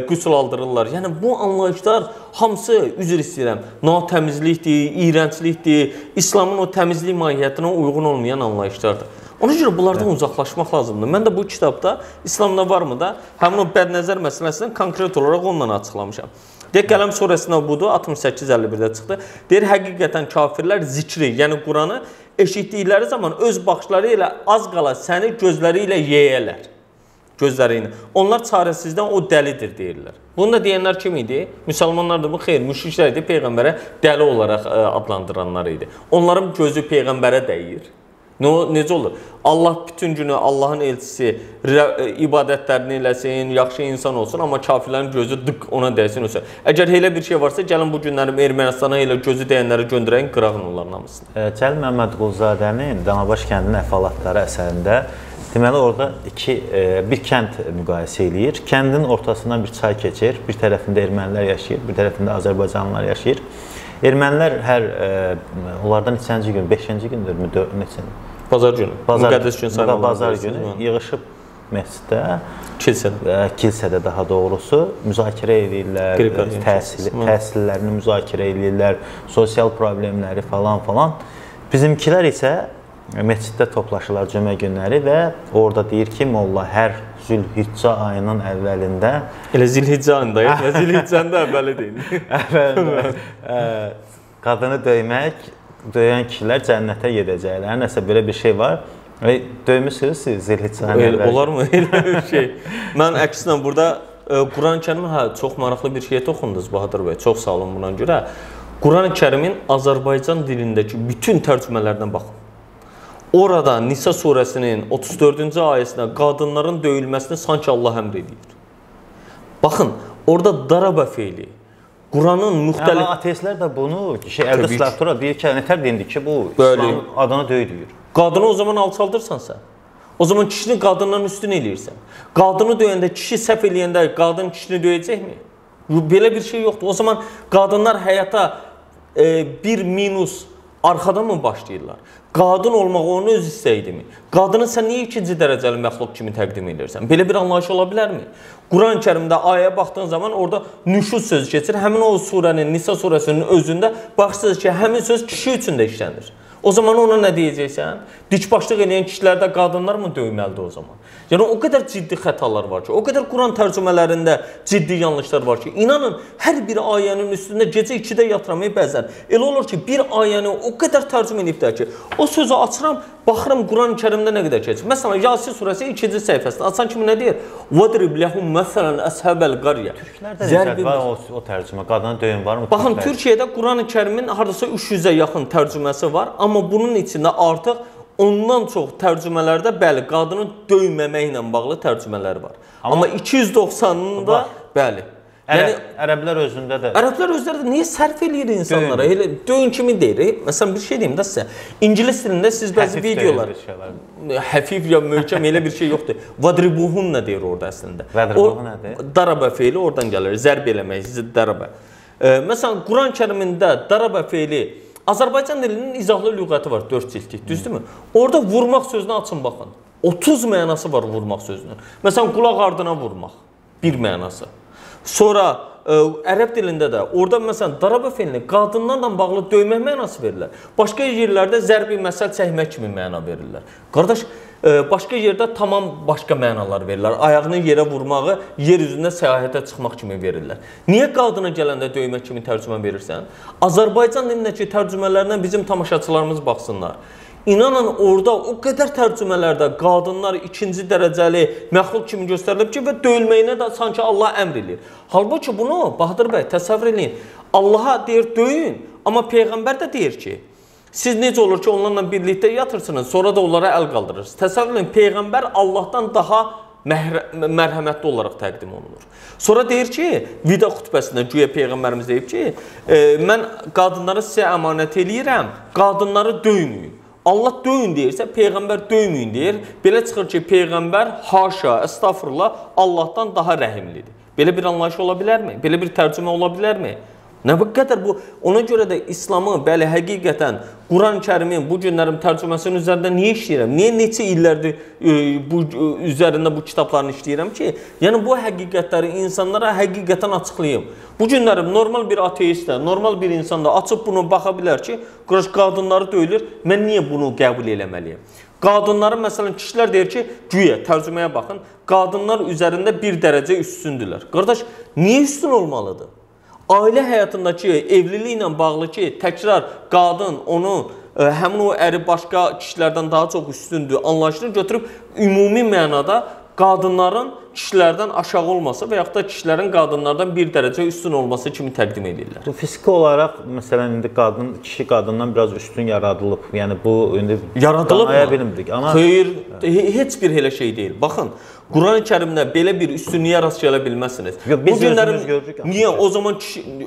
qüsul aldırırlar. Yəni bu anlayışlar hamısı, üzr istəyirəm, natəmizlikdir, iyrənclikdir, İslamın o təmizlik mahiyyətinə uyğun olmayan anlayışlardır. Ona görə bunlardan uzaqlaşmaq lazımdır. Mən də bu kitabda, İslamda varmı da, həmin o bədnəzər məsələsini konkret olaraq ondan açıqlamışam. Deyək, Qələm surəsində budur, 68-51-də çıxdı. Deyir, həqiqətən kafirlər zikri, yəni Quranı eşitdikləri zaman öz baxışları ilə az qala səni gözləri ilə yeyərlər. Gözləri ilə. Onlar çarəsizdən o dəlidir deyirlər. Bunu da deyənlər kim idi? Müsəlmanlar da bu xeyr, müşriklər idi, Peyğəmbərə dəli olaraq adlandıranlar idi. Onların gözü Peyğəmbərə dəyir. Necə olur? Allah bütün günü Allahın elçisi ibadətlərini eləsin, yaxşı insan olsun, amma kafirlərin gözü dık ona dəysin. Əgər elə bir şey varsa, gəlin bu günlərim Ermənistana elə gözü dəyənləri göndərən, qırağın onların hamısını. Cəlil Məmmədquluzadənin Danabaş kəndinin əhvalatları əsərində deməli orada bir kənd müqayisə eləyir. Kəndin ortasından bir çay keçir, bir tərəfində ermənilər yaşayır, bir tərəfində Azərbaycanlılar yaşayır. Ermənilər onlardan neçənci gün, 5-ci gündürmü, neçənci? Bazar günü, müqəddəs gün sayılır. Bazar günü yığışıb məsciddə, kilsədə daha doğrusu müzakirə edirlər, təhsillərini müzakirə edirlər, sosial problemləri falan. Bizimkilər isə məsciddə toplaşırlar cümə günləri və orada deyir ki, molla hər Zülhiccə ayının əvvəlində... Elə Zülhiccə ayındayıq, ya Zülhiccəndə əvvəli deyil. Qadını döyən kişilər cənnətə gedəcəklər, nəsə belə bir şey var. Döymüsünüz siz Zülhiccə ayının əvvəli. Olar mı elə bir şey? Mən əksinə burada Quran-ı Kərimin çox maraqlı bir şeyə toxundunuz Bahadır bəy, çox sağ olun buna görə. Quran-ı Kərimin Azərbaycan dilindəki bütün tərcümələrinə baxın. Orada Nisa surəsinin 34-cü ayəsində qadınların döyülməsini sanki Allah əmr edir. Baxın, orada daraba feili, Quranın müxtəlif... Amma ateistlər də bunu, əldə slatura deyir ki, nətər deyildi ki, bu İslam adına döyülür. Qadını o zaman alçaldırsan sən. O zaman kişini qadından üstün eləyirsən. Qadını döyəndə, kişi səhv eləyəndə qadın kişini döyəcəkmi? Belə bir şey yoxdur. O zaman qadınlar həyata bir minus arxadan mı başlayırlar? Qadın olmaq onun öz istəyidimi? Qadını sən niyə ikinci dərəcəli məxluq kimi təqdim edirsən? Belə bir anlayış ola bilərmi? Quran-ı Kərimdə ayəyə baxdığın zaman orada nüşuz sözü keçir. Həmin o surənin, Nisa surəsinin özündə baxsınız ki, həmin söz kişi üçün də işlənir. O zaman ona nə deyəcəksən? Dikbaşlıq edən kişilərdə qadınlar mı döyməlidir o zaman? Yəni o qədər ciddi xətalar var ki, o qədər Quran tərcümələrində ciddi yanlışlar var ki, inanın hər bir ayənin üstündə gecə 2-də yatıram bəzən. Elə olur ki, bir ayəni o qədər tərcümə ediblər ki, o sözü açıram, baxıram Quran-ı Kərimdə nə qədər keçir. Məsələn, Yasin surəsi 2-ci səhifəsində açan kimi nə deyir? وَدْرِبْ لَهُمْ مَثَلًا أَصْحَابَ الْقَرْيَةِ Türklərdə necə var o tərcümə? Qadına döyün varmı? Baxın, Türkiyədə Quran-ı Kərimin hardasa 300-ə yaxın tərcüməsi var, amma bunun içində artıq ondan çox tərcümələrdə bəli, qadını döyməməklə bağlı tərcümələr var. Amma 290-ında bəli. Yəni ərəblər özündə də. Ərəblər özləri də niyə sərf eləyir insanlara? Elə döyün kimi deyir. Məsələn bir şey deyim də sizə. İngilis dilində siz bəzi videolar həfif ya möhkəm elə bir şey yoxdur. Vadribuhun nə deyir orada əslində? Vadribuhun nədir? Daraba feili oradan gəlir. Zərb eləmək, daraba. Məsələn Quran-Kərimində daraba feili Azərbaycan dilinin izahlı lüğəti var 4 cildlik, düzdürmü? Orada vurmaq sözünü açın baxın. 30 mənası var vurmaq sözünün. Məsələn qulaq ardına vurmaq bir mənası. Sonra ərəb dilində də orada məsələn daraba feilini qadınlarla bağlı döymək mənası verirlər. Başqa yerlərdə zərbi məsəl çəkmək kimi məna verirlər. Qardaş, başqa yerdə tamam başqa mənalar verirlər. Ayağını yerə vurmağı yer üzündə səyahətə çıxmaq kimi verirlər. Niyə qadına gələndə döymək kimi tərcümə verirsən? Azərbaycan dilindəki tərcümələrinə bizim tamaşaçılarımız baxsınlar. İnanın orada o qədər tərcümələrdə qadınlar ikinci dərəcəli məxluq kimi göstərilib ki, və döyülməyinə də sanki Allah əmr edir. Halbuki bunu Bahadır bəy təsəvvür edin. Allaha deyir döyün, amma Peyğəmbər də deyir ki, siz necə olur ki, onlarla birlikdə yatırsınız, sonra da onlara əl qaldırırsınız. Təsəvvür edin, Peyğəmbər Allahdan daha mərhəmətli olaraq təqdim olunur. Sonra deyir ki, vida xutbəsində güya Peyğəmbərimiz deyib ki, mən qadınları sizə əmanət eləyirəm, qadınları döyməyin. Allah döyün deyirsə, Peyğəmbər döyməyin deyir. Belə çıxır ki, Peyğəmbər haşa, estağfurullah, Allahdan daha rəhimlidir. Belə bir anlayış ola bilərmi? Belə bir tərcümə ola bilərmi? Nə qədər bu? Ona görə də İslamı, bəli, həqiqətən Quran-ı Kərimin bu günlərin tərcüməsinin üzərində niyə işləyirəm? Niyə neçə illərdir üzərində bu kitablarını işləyirəm ki, yəni bu həqiqətləri insanlara həqiqətən açıqlayım. Bu günlərim normal bir ateist də, normal bir insan da açıb bunu baxa bilər ki, qadınları döyülür, mən niyə bunu qəbul eləməliyim? Qadınların, məsələn, kişilər deyir ki, güya, tərcüməyə baxın, qadınlar üzərində bir dərəcə üstündürlər. Qardaş, niyə üstün olmalıdır? Ailə həyatındakı evliliklə bağlı ki, təkrar qadın onun, həmin o əri başqa kişilərdən daha çox üstündür, anlayışını götürüb ümumi mənada qadınların kişilərdən aşağı olması və yaxud da kişilərin qadınlardan bir dərəcə üstün olması kimi təqdim edirlər. Bu fiziki olaraq məsələn indi kişi qadından biraz üstün yaradılıb. Yəni bu indi yaradılıbmı? Bilmirdik amma xeyr, heç bir elə şey deyil. Baxın, Qurani-Kərimdə belə bir üstünlüyə rast gələ bilməzsiniz. Biz özümüz gördük. Niyə? O zaman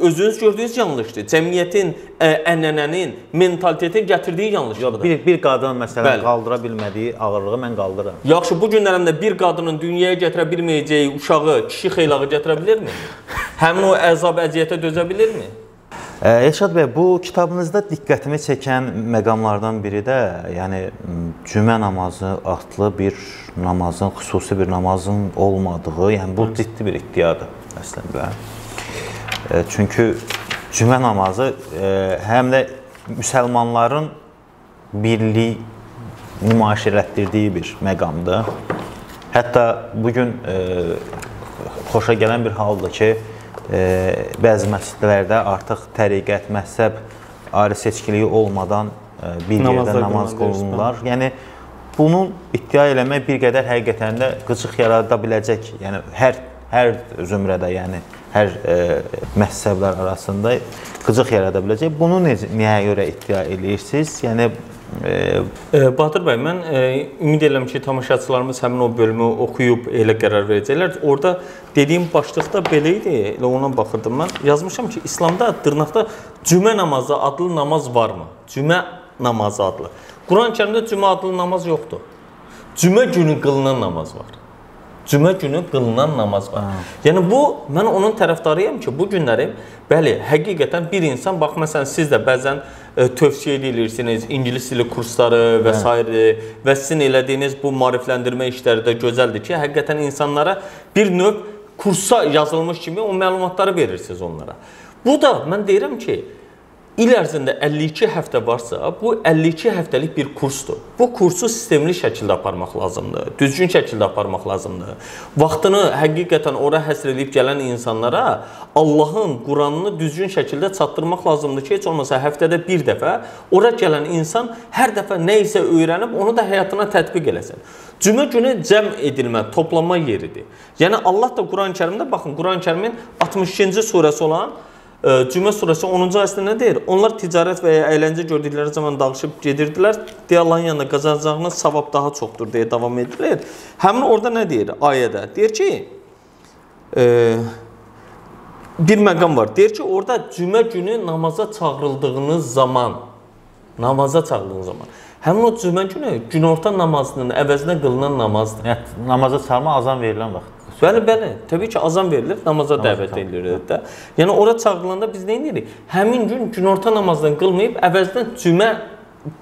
özünüz gördüyünüz yanlışdır. Cəmiyyətin, ənənənin, mentalitetin gətirdiyi yanlışdır. Bir qadın məsələn qaldıra bilmədiyi ağırlığı mən qaldıram. Yaxşı, bu günlərimdə bir qadının dünyaya gətirə bilməyəcəyi uşağı, kişi xeylağı gətirə bilirmi? Həmin o əzab, əziyyətə dözə bilirmi? Elşad bəy, bu kitabınızda diqqətimi çəkən məqamlardan biri də, yəni cümə namazı adlı bir namazın, xüsusi bir namazın olmadığı, yəni bu ciddi bir iddiadır əslində. Çünki cümə namazı həm də müsəlmanların birlik nümayiş elətdirdiyi bir məqamdır. Hətta bugün xoşa gələn bir haldır ki, bəzi məscidlərdə artıq təriqət, məzhəb ayrı seçkiliyi olmadan bir yerdə namaz qılınırlar. Yəni bunun iddia eləmək bir qədər həqiqətən də qıcıq yarada biləcək. Yəni hər zümrədə, yəni hər məzhəblər arasında qıcıq yarada biləcək. Bunu nəyə görə iddia eləyirsiniz? Yəni Bahadır bəy, mən ümid edirəm ki, tamaşaçılarımız həmin o bölümü oxuyub elə qərar verəcəklər. Orada dediyim başlıqda belə idi, elə ona baxırdım mən. Yazmışam ki, İslamda dırnaqda cümə namazı adlı namaz varmı? Cümə namazı adlı. Quran-Kərimdə cümə adlı namaz yoxdur. Cümə günü qılınan namaz var. Cümə günü qılınan namaz var. Yəni bu, mən onun tərəfdarıyam ki, bu günləri, bəli, həqiqətən bir insan, bax, məsələn, siz də bəzən tövsiyə edirsiniz, ingilis dili kursları və s. və sizin elədiyiniz bu maarifləndirmə işləri də gözəldir ki, həqiqətən insanlara bir növ kursa yazılmış kimi o məlumatları verirsiniz onlara. Bu da, mən deyirəm ki, il ərzində 52 həftə varsa, bu 52 həftəlik bir kursdur. Bu kursu sistemli şəkildə aparmaq lazımdır, düzgün şəkildə aparmaq lazımdır. Vaxtını həqiqətən ora həsr edib gələn insanlara Allahın Quranını düzgün şəkildə çatdırmaq lazımdır ki, heç olmasa həftədə bir dəfə ora gələn insan hər dəfə nə isə öyrənib, onu da həyatına tətbiq eləsin. Cümə günü cəm edilmə, toplanma yeridir. Yəni Allah da Quran-Kərimdə, baxın, Quran-Kərimin 62-ci surəsi olan Cümə surəsi 10-cu ayəsində nə deyir? Onlar ticarət və ya əyləncə gördükləri zaman dağışıb gedirdilər. Deyə Allahın yanında qazanacağınız savab daha çoxdur deyə davam edilir. Həmin orada nə deyir ayədə? Deyir ki, bir məqam var. Deyir ki, orada cümə günü namaza çağrıldığınız zaman, həmin o cümə günü günorta namazının əvəzinə qılınan namazdır. Yəni, namaza çağırma azan verilən vaxt. Bəli, təbii ki, azan verilir, namaza dəvət edilir də. Yəni, ora çağırılanda biz nə edirik? Həmin gün günorta namazdan qılmayıb, əvəzdən cümə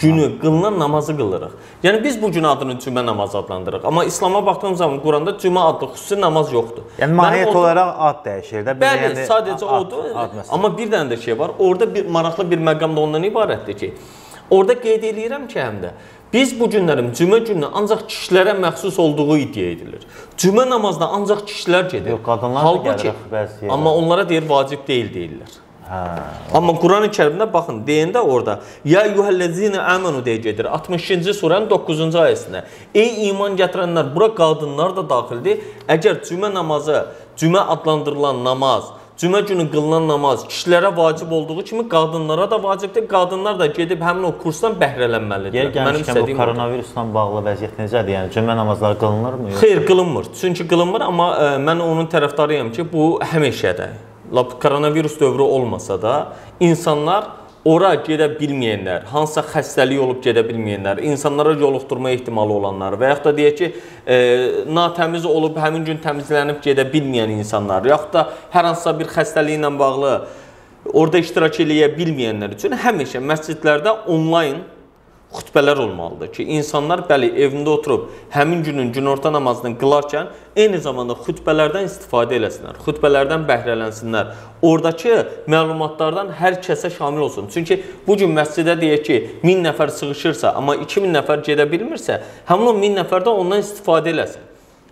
günü qılınan namazı qılırıq. Yəni, biz bu gün adını cümə namazı adlandırırıq. Amma İslama baxdığımız zaman Quranda cümə adlı xüsusi namaz yoxdur. Yəni, mahiyyət olaraq ad dəyişir də. Bəli, sadəcə odur. Amma bir dənə də şey var. Orada maraqlı bir məqam da ondan ibarətdir ki, orada qeyd edirəm ki, həm də biz bu günlərin cümə gününə ancaq kişilərə məxsus olduğu iddia edilir. Cümə namazına ancaq kişilər gedir. Yox, qadınlar da gəlir bəzi yerə. Amma onlara deyir, vacib deyil deyirlər. Amma Qurani-Kərimdə baxın, deyəndə orada Ya yuhəllezine əmənu deyə gedir. 62-ci surənin 9-cu ayəsində. Ey iman gətirənlər, bura qadınlar da daxildir. Əgər cümə namazı, cümə adlandırılan namaz, cümə günü qılınan namaz kişilərə vacib olduğu kimi qadınlara da vacibdir. Qadınlar da gedib həmin o kursdan bəhrələnməlidir. Gəlmişkən bu koronavirusla bağlı vəziyyət necədir? Yəni cümə namazları qılınırmı? Xeyr, qılınmır. Çünki qılınmır, amma mən onun tərəfdarıyam ki, bu həmişədə. Koronavirus dövrü olmasa da insanlar ora gedə bilməyənlər, hansısa xəstəlik olub gedə bilməyənlər, insanlara yoluxdurma ehtimalı olanlar və yaxud da deyək ki, natəmiz olub həmin gün təmizlənib gedə bilməyən insanlar, yaxud da hər hansısa bir xəstəliklə bağlı orada iştirak eləyə bilməyənlər üçün həmişə məscidlərdə onlayn xütbələr olmalıdır ki, insanlar bəli evində oturub həmin günün günorta namazını qılarkən eyni zamanda xütbələrdən istifadə eləsinlər, xütbələrdən bəhrələnsinlər. Oradakı məlumatlardan hər kəsə şamil olsun. Çünki bu gün məscidə deyək ki, 1000 nəfər sığışırsa, amma 2000 nəfər gedə bilmirsə, həmin o 1000 nəfər də ondan istifadə eləsin.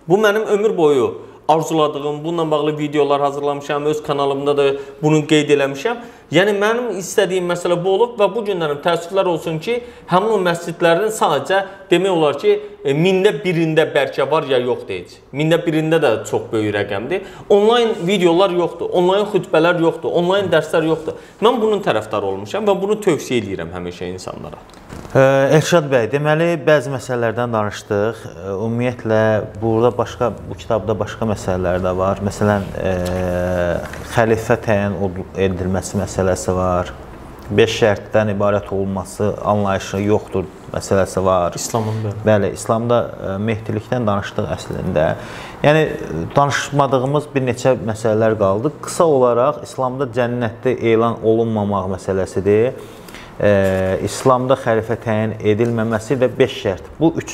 Bu mənim ömür boyu arzuladığım, bununla bağlı videolar hazırlamışam, öz kanalımda da bunu qeyd eləmişəm. Yəni mənim istədiyim məsələ bu olub və bu günlərim təəssüflər olsun ki, həmin o məscidlərin sadəcə demək olar ki, mində birində bəlkə var ya yoxdur heç. Mində birində də çox böyük rəqəmdir. Onlayn videolar yoxdur, onlayn xütbələr yoxdur, onlayn dərslər yoxdur. Mən bunun tərəfdarı olmuşam və bunu tövsiyə edirəm həmişə insanlara. Elşad bəy, deməli bəzi məsələlərdən danışdıq. Ümumiyyətlə burada bu kitabda başqa məsələlər də var. Məsələn, xəlifə təyin edilməsi məsələsi var. 5 şərtdən ibarət olması anlayışı yoxdur məsələsi var. İslamın belə. Bəli, İslamda mehdilikdən danışdıq əslində. Yəni danışmadığımız bir neçə məsələlər qaldı. Qısa olaraq İslamda cənnətdə elan olunmamaq məsələsidir. İslamda xəlifə təyin edilməməsi və 5 şərt. Bu 3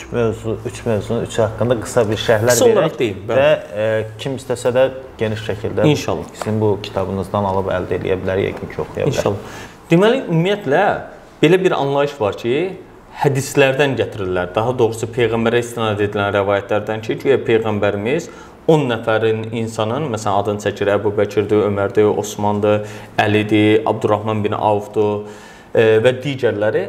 mövzunun haqqında qısa bir şərhlər verək və kim istəsə də geniş şəkildə İnşallah sizin bu kitabınızdan alıb əldə edə bilər, yəqin ki, oxuya bilər. İnşallah. Deməli, ümumiyyətlə belə bir anlayış var ki, hədislərdən gətirirlər. Daha doğrusu Peyğəmbərə istinad edilən rəvayətlərdən ki, güya Peyğəmbərimiz 10 nəfərin insanın, məsələn, adını çəkir, Əbu Bəkirdir, Ömərdir, Osmandır, Əlidir, Abdurrahman bin Avfdur və digərləri,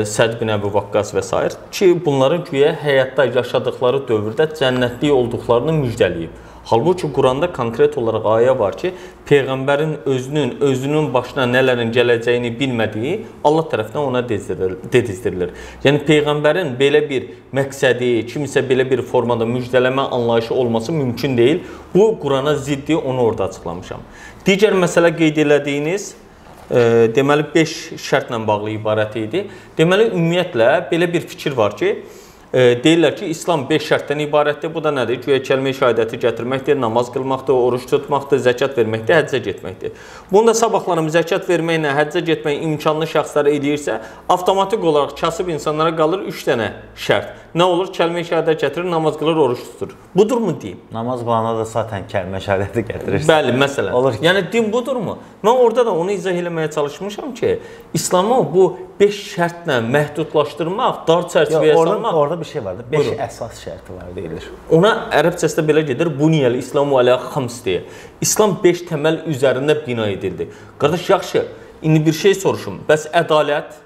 Səd bin Əbu Vaqqas və s. ki, bunların güya həyatda yaşadıkları dövrdə cənnətlik olduqlarını müjdələyib. Halbuki Quranda konkret olaraq ayə var ki, Peyğəmbərin özünün başına nələrin gələcəyini bilmədiyi Allah tərəfindən ona dedizdirilir. Yəni, Peyğəmbərin belə bir məqsədi, kimisə belə bir formada müjdələmə anlayışı olması mümkün deyil. Bu, Qurana ziddi, onu orada açıqlamışam. Digər məsələ qeyd elədiyiniz, deməli 5 şərtlə bağlı ibarət idi. Deməli, ümumiyyətlə, belə bir fikir var ki, deyirlər ki, İslam 5 şərtdən ibarətdir. Bu da nədir? Güya kəlmə-i şəhadəti gətirməkdir, namaz qılmaqdır, oruç tutmaqdır, zəkat verməkdir, həccə getməkdir. Bunu da sabahlarım zəkat verməklə həccə getmək imkanlı şəxslər edirsə, avtomatik olaraq kasıb insanlara qalır 3 dənə şərt. Nə olur? Kəlmə-i şəhadət gətirir, namaz qılır, oruç tutur. Budurmu deyim? Namaz qılana da zaten kəlmə-i şəhadəti gətirirsən. Bəli, məsələn. Olur. Yəni, din budurmu? Mən orada da onu izah eləməyə çalışmışam ki, İslamı bu 5 şərtlə məhdudlaşdırmaq, dar çərçivəyə salmaq. Orada bir şey vardı, 5 əsas şərti var deyilir. Ona ərəbcəsində belə gedir, Buniyəl İslamu alə xams deyə. İslam 5 təməl üzərində bina edildi. Qardaş, yaxşı, indi bir şey soruşum. Bəs ədalət,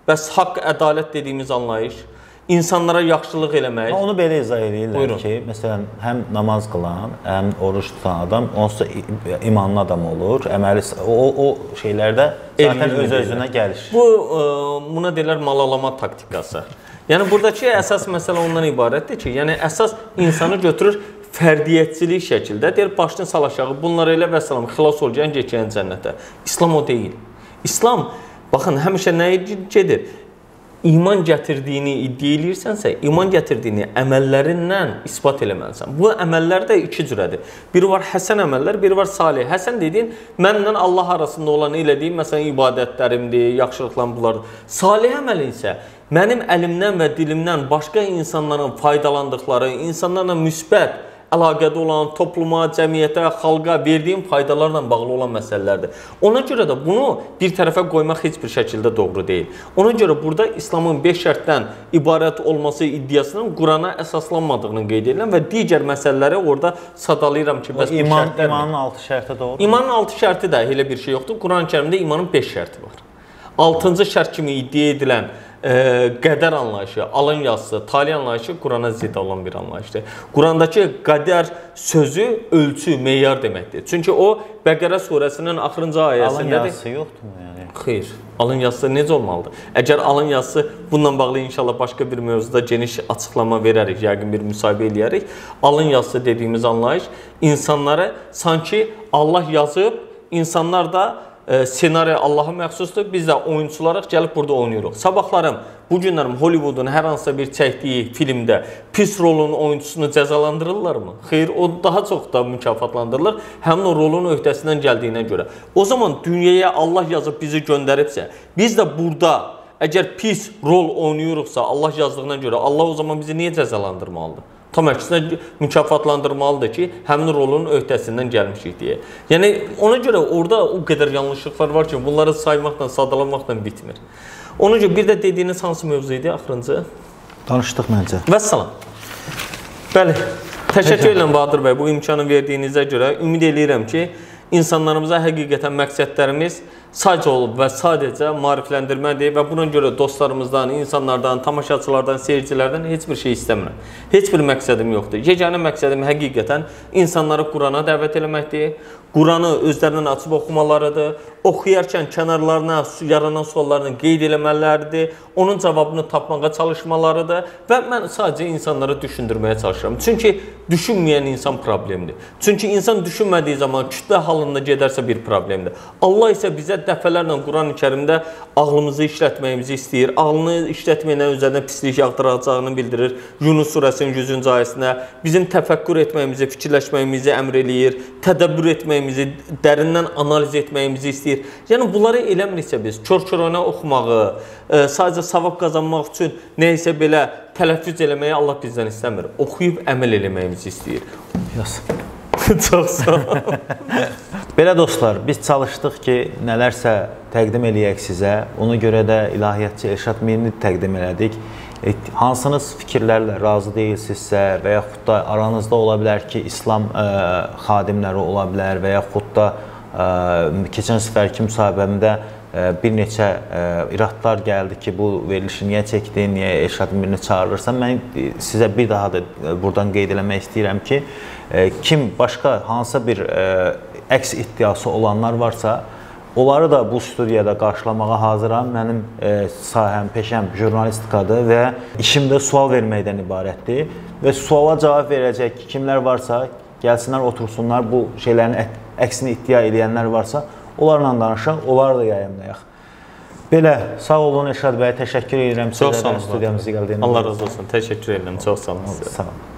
bəs haqq ədalət dediyimiz anlayış, insanlara yaxşılıq eləmək. Onu belə izah edirlər ki, məsələn, həm namaz qılan, həm oruç tutan adam, onsuz da imanlı adam olur, əməli, o şeylərdə zaten öz-özünə gəlir. Buna deyirlər malalama taktikası. Yəni, buradakı əsas məsələ ondan ibarətdir ki, yəni əsas insanı götürür fərdiyyətçilik şəkildə, deyir, başını sal aşağı, bunlar elə və salam, xilas ol, geçən cənnətə. İslam o deyil. İslam, baxın, həmişə nəyə gedir? İman gətirdiyini iddia edirsənsə, iman gətirdiyini əməllərindən isbat eləməlisən. Bu əməllər də iki cürədir. Biri var həsən əməllər, biri var salih. Həsən dediyin, mənlə Allah arasında olan elədiyim, məsələn, ibadətlərimdir, yaxşılıqlarım bunlardır. Salih əməl isə mənim əlimdən və dilimdən başqa insanların faydalandıqları, insanlarla müsbət əlaqədə olan, topluma, cəmiyyətə, xalqa verdiyim faydalarla bağlı olan məsələlərdir. Ona görə də bunu bir tərəfə qoymaq heç bir şəkildə doğru deyil. Ona görə burada İslamın 5 şərtdən ibarət olması iddiasının Qurana əsaslanmadığını qeyd edirəm və digər məsələləri orada sadalayıram ki, bəs bu şərtlərdir. İmanın 6 şərti doğru. İmanın 6 şərti də elə bir şey yoxdur. Quran-ı Kərimdə imanın 5 şərti var. 6-cı şərt kimi iddia edilən qədər anlayışı, alın yazısı, tali anlayışı Qurana zidd olan bir anlayışdır. Qurandakı qədər sözü ölçü, meyar deməkdir. Çünki o Bəqərə surəsinin axırıncı ayəsindədir. Alın yazısı yoxdurmu yəni? Xeyr. Alın yazısı necə olmalıdır? Əgər alın yazısı bununla bağlı inşallah başqa bir mövzuda geniş açıqlama verərik, yəqin bir müsahibə eləyərik. Alın yazısı dediyimiz anlayış insanları sanki Allah yazıb, insanlar da senari Allaha məxsusdur. Biz də oyunçularıq gəlib burada oynayırıq. Sabahlarım, bu günlərim Hollywoodun hər hansısa bir çəkdiyi filmdə pis rolun oyunçusunu cəzalandırırlarmı? Xeyr, o daha çox da mükafatlandırılır. Həmin o rolun öhdəsindən gəldiyinə görə. O zaman dünyaya Allah yazıb bizi göndəribsə, biz də burada əgər pis rol oynayırıqsa Allah yazdığına görə Allah o zaman bizi niyə cəzalandırmalıdır? Tam əksinə mükafatlandırmalıdır ki, həmin rolun öhdəsindən gəlmişik deyə. Yəni, ona görə orada o qədər yanlışlıqlar var ki, bunları saymaqla, sadalamaqla bitmir. Ona görə bir də dediyiniz hansı mövzu idi axırıncı? Danışdıq məncə. Vəssalam. Bəli, Təşəkkür edirəm Bahadır bəy bu imkanı verdiyinizə görə. Ümid edirəm ki, insanlarımıza həqiqətən məqsədlərimiz sadəcə olub və sadəcə maarifləndirmədir və buna görə dostlarımızdan, insanlardan, tamaşaçılardan, seyircilərdən heç bir şey istəmirəm. Heç bir məqsədim yoxdur. Yeganə məqsədim həqiqətən insanları Qurana dəvət eləməkdir. Quranı özlərindən açıb oxumalarıdır. Oxuyarkən kənarlarına yaranan suallarını qeyd eləmələridir. Onun cavabını tapmağa çalışmalarıdır və mən sadəcə insanları düşündürməyə çalışıram. Çünki düşünməyən insan problemdir. Çünki insan düşünmədiyi zaman kütlə halında gedərsə bir problemdir. Allah isə bizə dəfələrlə Quran-ı Kərimdə ağlımızı işlətməyimizi istəyir. Ağlını işlətməyənə üzərinə pislik yağdıracağını bildirir. Yunus surəsinin 100-cü ayəsində bizim təfəkkür etməyimizi, fikirləşməyimizi əmr eləyir. Tədəbbür etməyimizi, dərindən analiz etməyimizi istəyir. Yəni bunları eləmiriksə biz, kör-körönə oxumağı, sadəcə savab qazanmaq üçün neysə belə tələffüz eləməyi Allah bizdən istəmir. Oxuyub əməl eləməyimizi istəyir. Çox sağ ol. Belə dostlar, biz çalışdıq ki, nələrsə təqdim eləyək sizə. Ona görə də ilahiyyatçı Elşad Mirini təqdim elədik. Hansınız fikirlərlə razı deyilsinizsə və yaxud da aranızda ola bilər ki, İslam xadimləri ola bilər və yaxud da keçən səfərki müsahibəmdə bir neçə iradlar gəldi ki, bu verilişi niyə çəkdin, niyə Elşad Mirini çağırırsan? Mən sizə bir daha da buradan qeyd eləmək istəyirəm ki, kim başqa hansısa bir əks iddiası olanlar varsa, onları da bu studiyada qarşılamağa hazıram. Mənim sahəm, peşəm jurnalistikadır və işim də sual verməkdən ibarətdir. Və suala cavab verəcək kimlər varsa, gəlsinlər, otursunlar, bu şeylərin əksini iddia edənlər varsa, onlarla danışaq, onları da yayımlayaq. Belə, sağ olun Elşad bəy, təşəkkür edirəm sizə studiyamızı gəldiyiniz. Allah razı olsun, təşəkkür edirəm, çox sağ olun. Sağ olun.